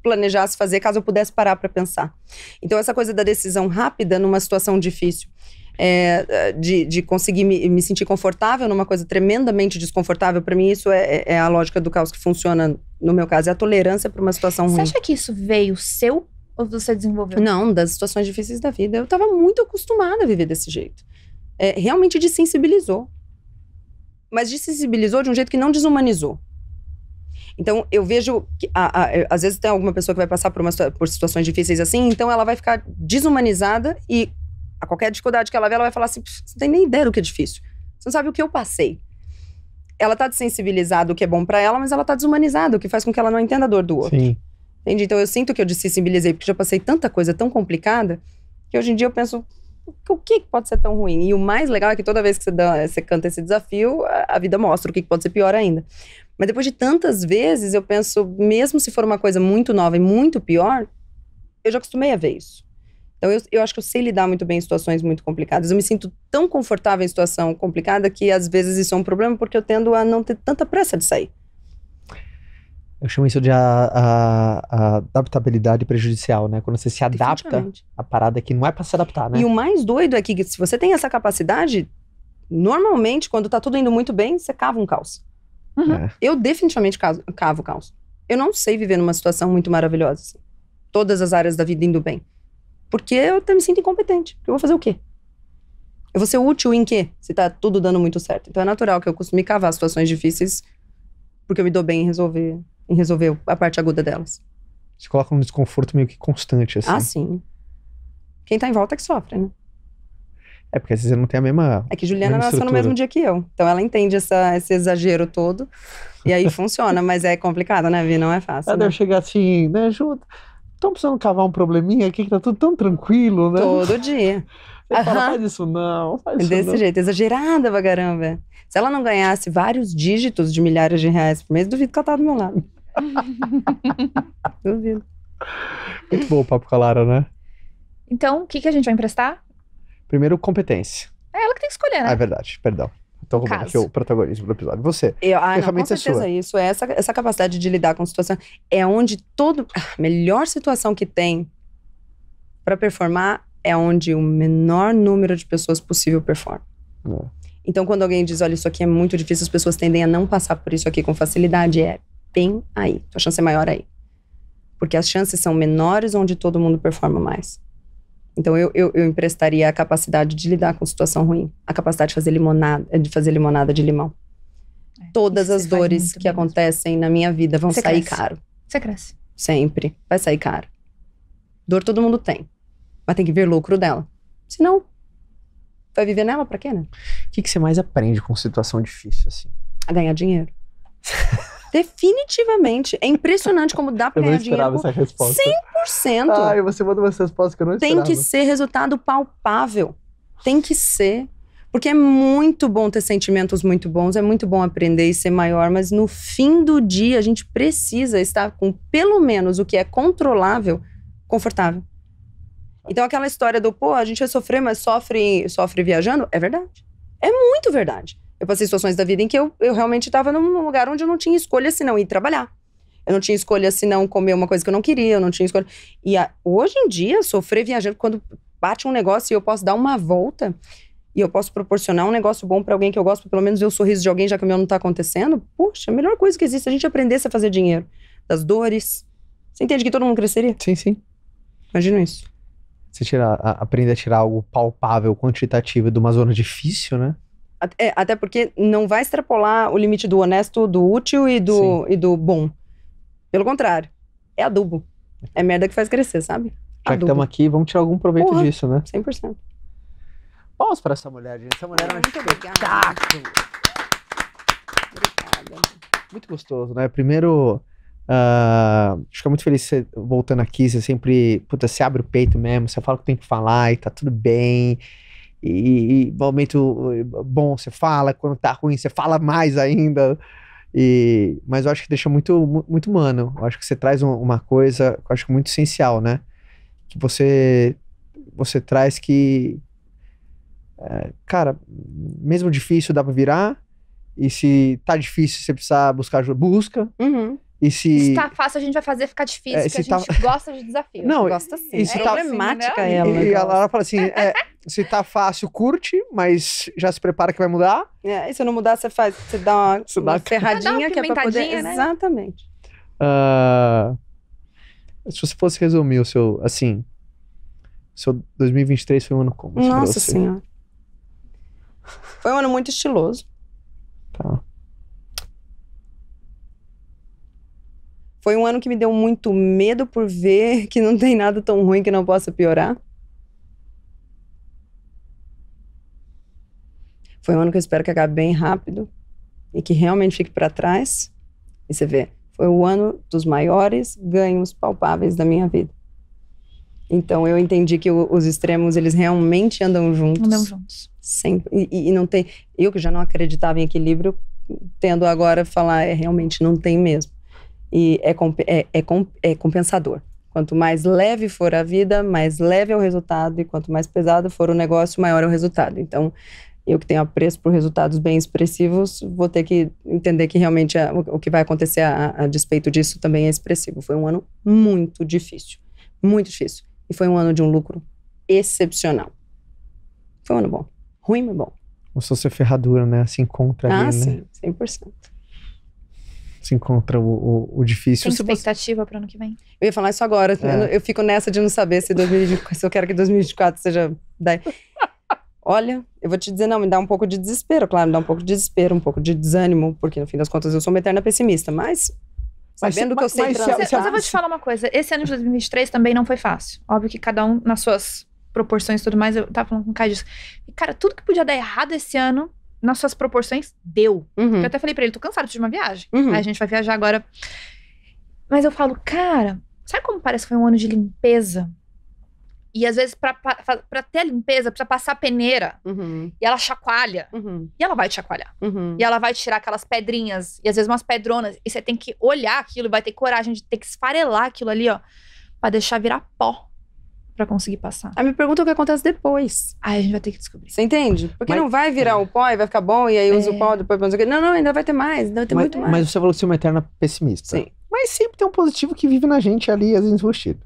planejasse fazer, caso eu pudesse parar pra pensar. Então essa coisa da decisão rápida numa situação difícil, de conseguir me sentir confortável numa coisa tremendamente desconfortável, pra mim isso é a lógica do caos que funciona no meu caso, é a tolerância pra uma situação Você ruim. acha que isso veio seu ou você desenvolveu? Não, das situações difíceis da vida. Eu tava muito acostumada a viver desse jeito. Realmente desensibilizou. Mas desensibilizou de um jeito que não desumanizou. Então, eu vejo que, às vezes tem alguma pessoa que vai passar por situações difíceis assim, então ela vai ficar desumanizada e a qualquer dificuldade que ela vê, ela vai falar assim, você não tem nem ideia do que é difícil. Você não sabe o que eu passei. Ela tá desensibilizada, o que é bom pra ela, mas ela tá desumanizada, o que faz com que ela não entenda a dor do outro. Sim. Entende? Então, eu sinto que eu desensibilizei, porque já passei tanta coisa tão complicada, que hoje em dia eu penso, o que pode ser tão ruim? E o mais legal é que toda vez que você canta esse desafio, a vida mostra o que pode ser pior ainda. Mas depois de tantas vezes, eu penso, mesmo se for uma coisa muito nova e muito pior, eu já acostumei a ver isso. Então, eu acho que eu sei lidar muito bem em situações muito complicadas. Eu me sinto tão confortável em situação complicada que, às vezes, isso é um problema, porque eu tendo a não ter tanta pressa de sair. Eu chamo isso de a adaptabilidade prejudicial, né? Quando você se adapta Definitivamente. a parada que não é pra se adaptar, né? E o mais doido é que, se você tem essa capacidade, normalmente, quando tá tudo indo muito bem, você cava um caos. Uhum. É. Eu definitivamente cavo caos. Eu não sei viver numa situação muito maravilhosa, assim. Todas as áreas da vida indo bem. Porque eu até me sinto incompetente. Eu vou fazer o quê? Eu vou ser útil em quê? Se tá tudo dando muito certo. Então é natural que eu costume cavar situações difíceis, porque eu me dou bem em resolver a parte aguda delas. Se coloca num desconforto meio que constante, assim. Ah, sim. Quem tá em volta é que sofre, né? É porque às vezes não tem a mesma... É que Juliana mesma nasceu no estrutura. mesmo dia que eu. Então ela entende esse exagero todo. E aí funciona, mas é complicado, né, Vi? Não é fácil. Ela Né? deve chegar assim, né, Ju? Estão precisando cavar um probleminha aqui que tá tudo tão tranquilo, né? Todo dia. Você fala, Aham. faz isso não, faz isso Desse não. jeito, exagerada pra caramba. Se ela não ganhasse vários dígitos de milhares de reais por mês, duvido que ela tá do meu lado. Duvido. Muito bom o papo com a Lara, né? Então, o que a gente vai emprestar? Primeiro, competência. É ela que tem que escolher, né? Ah, é verdade, perdão. Tô roubando Caso. aqui o protagonismo do episódio. Você. Não, com Ferramenta é certeza sua. isso. É essa capacidade de lidar com situação. É onde a melhor situação que tem pra performar é onde o menor número de pessoas possível performa. É. Então, quando alguém diz, olha, isso aqui é muito difícil, as pessoas tendem a não passar por isso aqui com facilidade. É bem aí. A chance é maior aí. Porque as chances são menores onde todo mundo performa mais. Então, eu emprestaria a capacidade de lidar com situação ruim. A capacidade de fazer limonada de limão. Todas isso as você faz dores muito que bem acontecem na minha vida vão Você sair cresce. caro. Você cresce. Sempre. Vai sair caro. Dor todo mundo tem. Mas tem que ver lucro dela. Senão, vai viver nela pra quê, né? O que você mais aprende com situação difícil, assim? A ganhar dinheiro. Definitivamente. É impressionante como dá pra Eu não ganhar dinheiro esperava com essa resposta. 100%. Ai, você manda umas respostas que eu não Tem esperava. que ser resultado palpável. Tem que ser. Porque é muito bom ter sentimentos muito bons, é muito bom aprender e ser maior, mas no fim do dia a gente precisa estar com pelo menos o que é controlável, confortável. Então aquela história do, pô, a gente vai sofrer, mas sofre viajando, é verdade. É muito verdade. Eu passei situações da vida em que eu realmente estava num lugar onde eu não tinha escolha senão ir trabalhar. Eu não tinha escolha senão comer uma coisa que eu não queria, eu não tinha escolha. E hoje em dia, sofrer viajando, quando bate um negócio e eu posso dar uma volta e eu posso proporcionar um negócio bom pra alguém que eu gosto, pelo menos ver o sorriso de alguém, já que o meu não tá acontecendo, poxa, a melhor coisa que existe é a gente aprendesse a fazer dinheiro. Das dores. Você entende que todo mundo cresceria? Sim, sim. Imagina isso. Você aprender a tirar algo palpável, quantitativo de uma zona difícil, né? Até porque não vai extrapolar o limite do honesto, do útil e do bom. Pelo contrário, é adubo. É merda que faz crescer, sabe? Já que estamos aqui, vamos tirar algum proveito disso, né? 100%. Vamos para essa mulher, gente. Essa mulher é um Muito espetáculo. Obrigada. Muito gostoso, né? Primeiro, fico muito feliz você voltando aqui. Você sempre, você abre o peito mesmo, você fala o que tem que falar e tá tudo bem. E momento bom você fala, quando tá ruim você fala mais ainda. Mas eu acho que deixa muito, muito humano. Eu acho que você traz uma coisa, eu acho que muito essencial, né? Que você traz que, cara, mesmo difícil dá pra virar. E se tá difícil, você precisa buscar ajuda, busca. Uhum. E se tá fácil, a gente vai fazer ficar difícil, porque a gente gosta de desafio. Não, Gosta sim. e se É tá problemática né? ela. E ela fala assim, se tá fácil, curte, mas já se prepara que vai mudar. E se não mudar, você dá uma ferradinha Dá uma que é pra poder... pimentadinha, né? Exatamente. Se você fosse resumir o seu 2023 foi um ano como? pra Nossa você? Senhora. Foi um ano muito estiloso. Tá. Foi um ano que me deu muito medo por ver que não tem nada tão ruim que não possa piorar. Foi um ano que eu espero que acabe bem rápido e que realmente fique para trás. E você vê, foi o ano dos maiores ganhos palpáveis da minha vida. Então eu entendi que os extremos, eles realmente andam juntos. Andam juntos. Sempre. E não tem... Eu que já não acreditava em equilíbrio, tendo agora falar, realmente não tem mesmo. E é compensador. Quanto mais leve for a vida, mais leve é o resultado. E quanto mais pesado for o negócio, maior é o resultado. Então, eu que tenho apreço por resultados bem expressivos, vou ter que entender que realmente o que vai acontecer a despeito disso também é expressivo. Foi um ano muito difícil. Muito difícil. E foi um ano de um lucro excepcional. Foi um ano bom. Ruim, mas bom. Mostrou ser ferradura, né? Se encontra ali, né? Sim, 100%. Se encontra o difícil. Tem expectativa para ano que vem? Eu ia falar isso agora. Eu fico nessa de não saber se eu quero que 2024 seja... Olha, eu vou te dizer, não, me dá um pouco de desespero, claro, me dá um pouco de desespero, um pouco de desânimo, porque no fim das contas eu sou uma eterna pessimista, mas sabendo que eu sei... Mas eu vou te falar uma coisa, esse ano de 2023 também não foi fácil. Óbvio que cada um nas suas proporções e tudo mais, eu tava falando com o Caio disso. E, cara, tudo que podia dar errado esse ano, nas suas proporções, deu. Eu até falei pra ele, tô cansado de uma viagem. Aí a gente vai viajar agora. Mas eu falo, cara, sabe como parece que foi um ano de limpeza? E às vezes, pra ter a limpeza, precisa passar a peneira. E ela chacoalha. E ela vai te chacoalhar. E ela vai tirar aquelas pedrinhas. E às vezes umas pedronas. E você tem que olhar aquilo. Vai ter coragem de ter que esfarelar aquilo ali, ó. Pra deixar virar pó. Pra conseguir passar. Aí me pergunta o que acontece depois. Aí a gente vai ter que descobrir. Você entende? Porque não vai virar o pó e vai ficar bom. E aí usa o pó, depois... Não, ainda vai ter mais. Ainda vai ter muito mais. Mas você falou que você é uma eterna pessimista. Sim. Mas sempre tem um positivo que vive na gente ali, às vezes enrustido.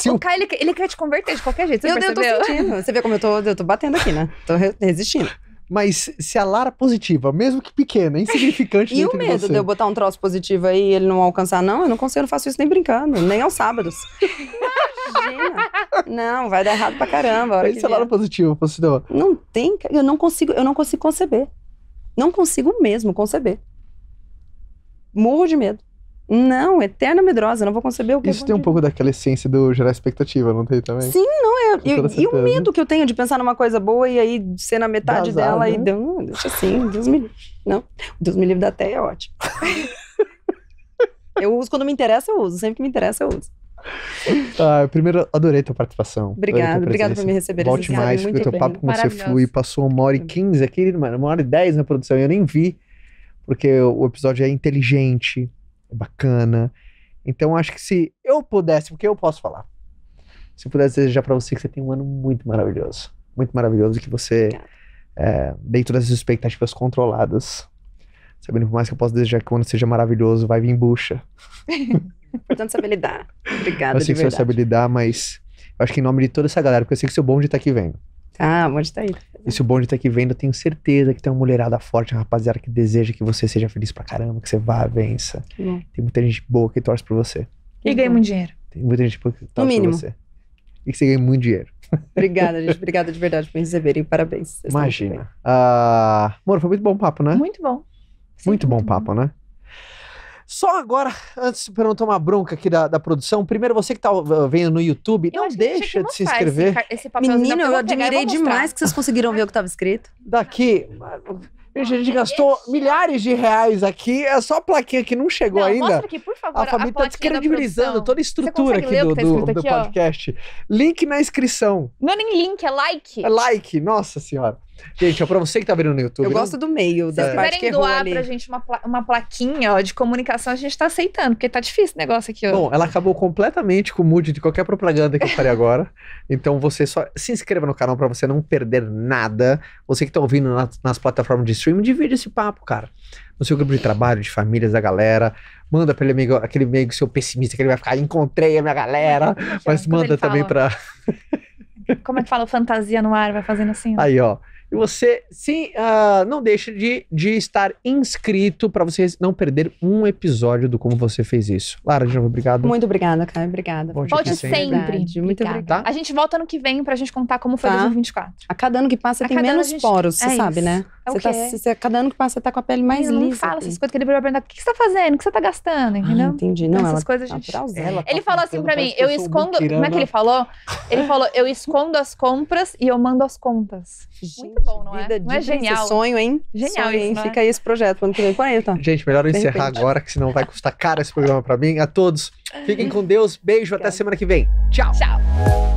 O Caio, ele quer te converter de qualquer jeito, você Eu tô sentindo. Você vê como eu tô batendo aqui, né? Tô resistindo. Mas se a Lara positiva, mesmo que pequena, insignificante E dentro o medo de você. de eu botar um troço positivo aí e ele não alcançar? Não, eu não consigo, eu não faço isso nem brincando, nem aos sábados. Imagina. Não, vai dar errado pra caramba. A hora Mas que se a Lara positiva, positiva. não tem, eu não consigo conceber. Não consigo mesmo conceber. Morro de medo. Não, eterna medrosa, não vou conceber o que Isso tem um pouco daquela essência do gerar expectativa, não tem também? Sim, não, Com toda e o certeza. medo que eu tenho de pensar numa coisa boa e aí ser na metade Dá azar, dela né? e não, deixa assim, Deus me livre. Não, Deus me livre da terra é ótimo. Eu uso quando me interessa, eu uso. Sempre que me interessa, eu uso. Primeiro, adorei tua participação. Obrigada por me receber. Volte mais, porque o teu papo com você Maravilhoso. flui. Passou 1h15 aqui, mano, 1h10 na produção. Eu nem vi, porque o episódio é inteligente, é bacana. Então, acho que se eu pudesse, porque eu posso falar, se eu pudesse desejar pra você que você tem um ano muito maravilhoso. Muito maravilhoso, que você, dentro das expectativas controladas, sabendo por mais que eu posso desejar que o ano seja maravilhoso, vai vir bucha. Importante saber lidar. Obrigada, Eu sei que você vai saber lidar, mas eu acho que em nome de toda essa galera, porque eu sei que seu bonde tá aqui vendo. Onde tá aí? E se o bonde tá aqui vendo, eu tenho certeza que tem uma mulherada forte, uma rapaziada que deseja que você seja feliz pra caramba, que você vá, vença. Que bom. Tem muita gente boa que torce por você. E ganha muito dinheiro. Tem muita gente boa que torce mínimo. por você. E que você ganhe muito dinheiro. Obrigada, gente. Obrigada de verdade por me receberem. Parabéns. Vocês estão muito Imagina. Amor, foi muito bom o papo, né? Muito bom. Muito bom papo, né? Só agora, antes para não tomar bronca aqui da produção, primeiro você que tá vendo no YouTube, não deixa de se inscrever. bem. Menino, eu admirei demais que vocês conseguiram ver o que estava escrito. Daqui, gente, a gente gastou milhares de reais aqui, é só a plaquinha que não chegou ainda. Mostra aqui, por favor, A família tá plaquinha da descredibilizando produção. toda a estrutura Você aqui consegue ler o que tá escrito do aqui, ó? podcast. Link na inscrição. Não é nem link, é like. É like, nossa senhora. Gente, ó, pra você que tá vendo no YouTube. Eu não- gosto do meio, Se da vocês parte que quiserem errou doar ali. pra gente uma plaquinha ó, de comunicação, a gente tá aceitando, porque tá difícil o negócio aqui, ó. Bom, ela acabou completamente com o mood de qualquer propaganda que eu farei agora. Então você só se inscreva no canal pra você não perder nada. Você que tá ouvindo nas plataformas de streaming, divide esse papo, cara. No seu grupo de trabalho, de famílias, da galera. Manda pra ele amigo, aquele amigo seu pessimista que ele vai ficar, encontrei a minha galera. Mas Quando manda ele também fala, pra... Como é que fala fantasia no ar? Vai fazendo assim, ó. Aí, ó. E você, sim, não deixe de estar inscrito pra você não perder um episódio do Como Você Fez Isso. Lara, de novo, obrigado. Muito obrigada, Caio. Obrigada. Volte Volte aqui sempre. Verdade, muito Obrigada. obrigada. A gente volta ano que vem pra gente contar como foi Tá. 2024. A cada ano que passa A tem cada ano menos a gente- poros, você é sabe, isso. né? É o Você tá, quê? cada ano que passa, você tá com a pele mais Menino, lisa. não fala assim. essas coisas que ele vai perguntar, o que você tá fazendo? O que você tá gastando? Entendeu? Entendi. Então, Não, essas ela coisas a tá gente- naturalzão. Ela tá Ele falou assim pintando, pra mim, parece que eu eu sou um escondo... Como é muquirana. que ele falou? Ele falou, eu escondo as compras e eu mando as contas. Muito bom, não é? Vida Não é de princesa. genial? Sonho, hein? Genial Sonho, isso, hein? não é? Fica aí esse projeto pro ano que vem. Põe aí, tá? Gente, melhor eu De encerrar repente. agora, que senão vai custar caro esse programa pra mim. A todos, fiquem com Deus. Beijo, até semana que vem. Tchau. Tchau.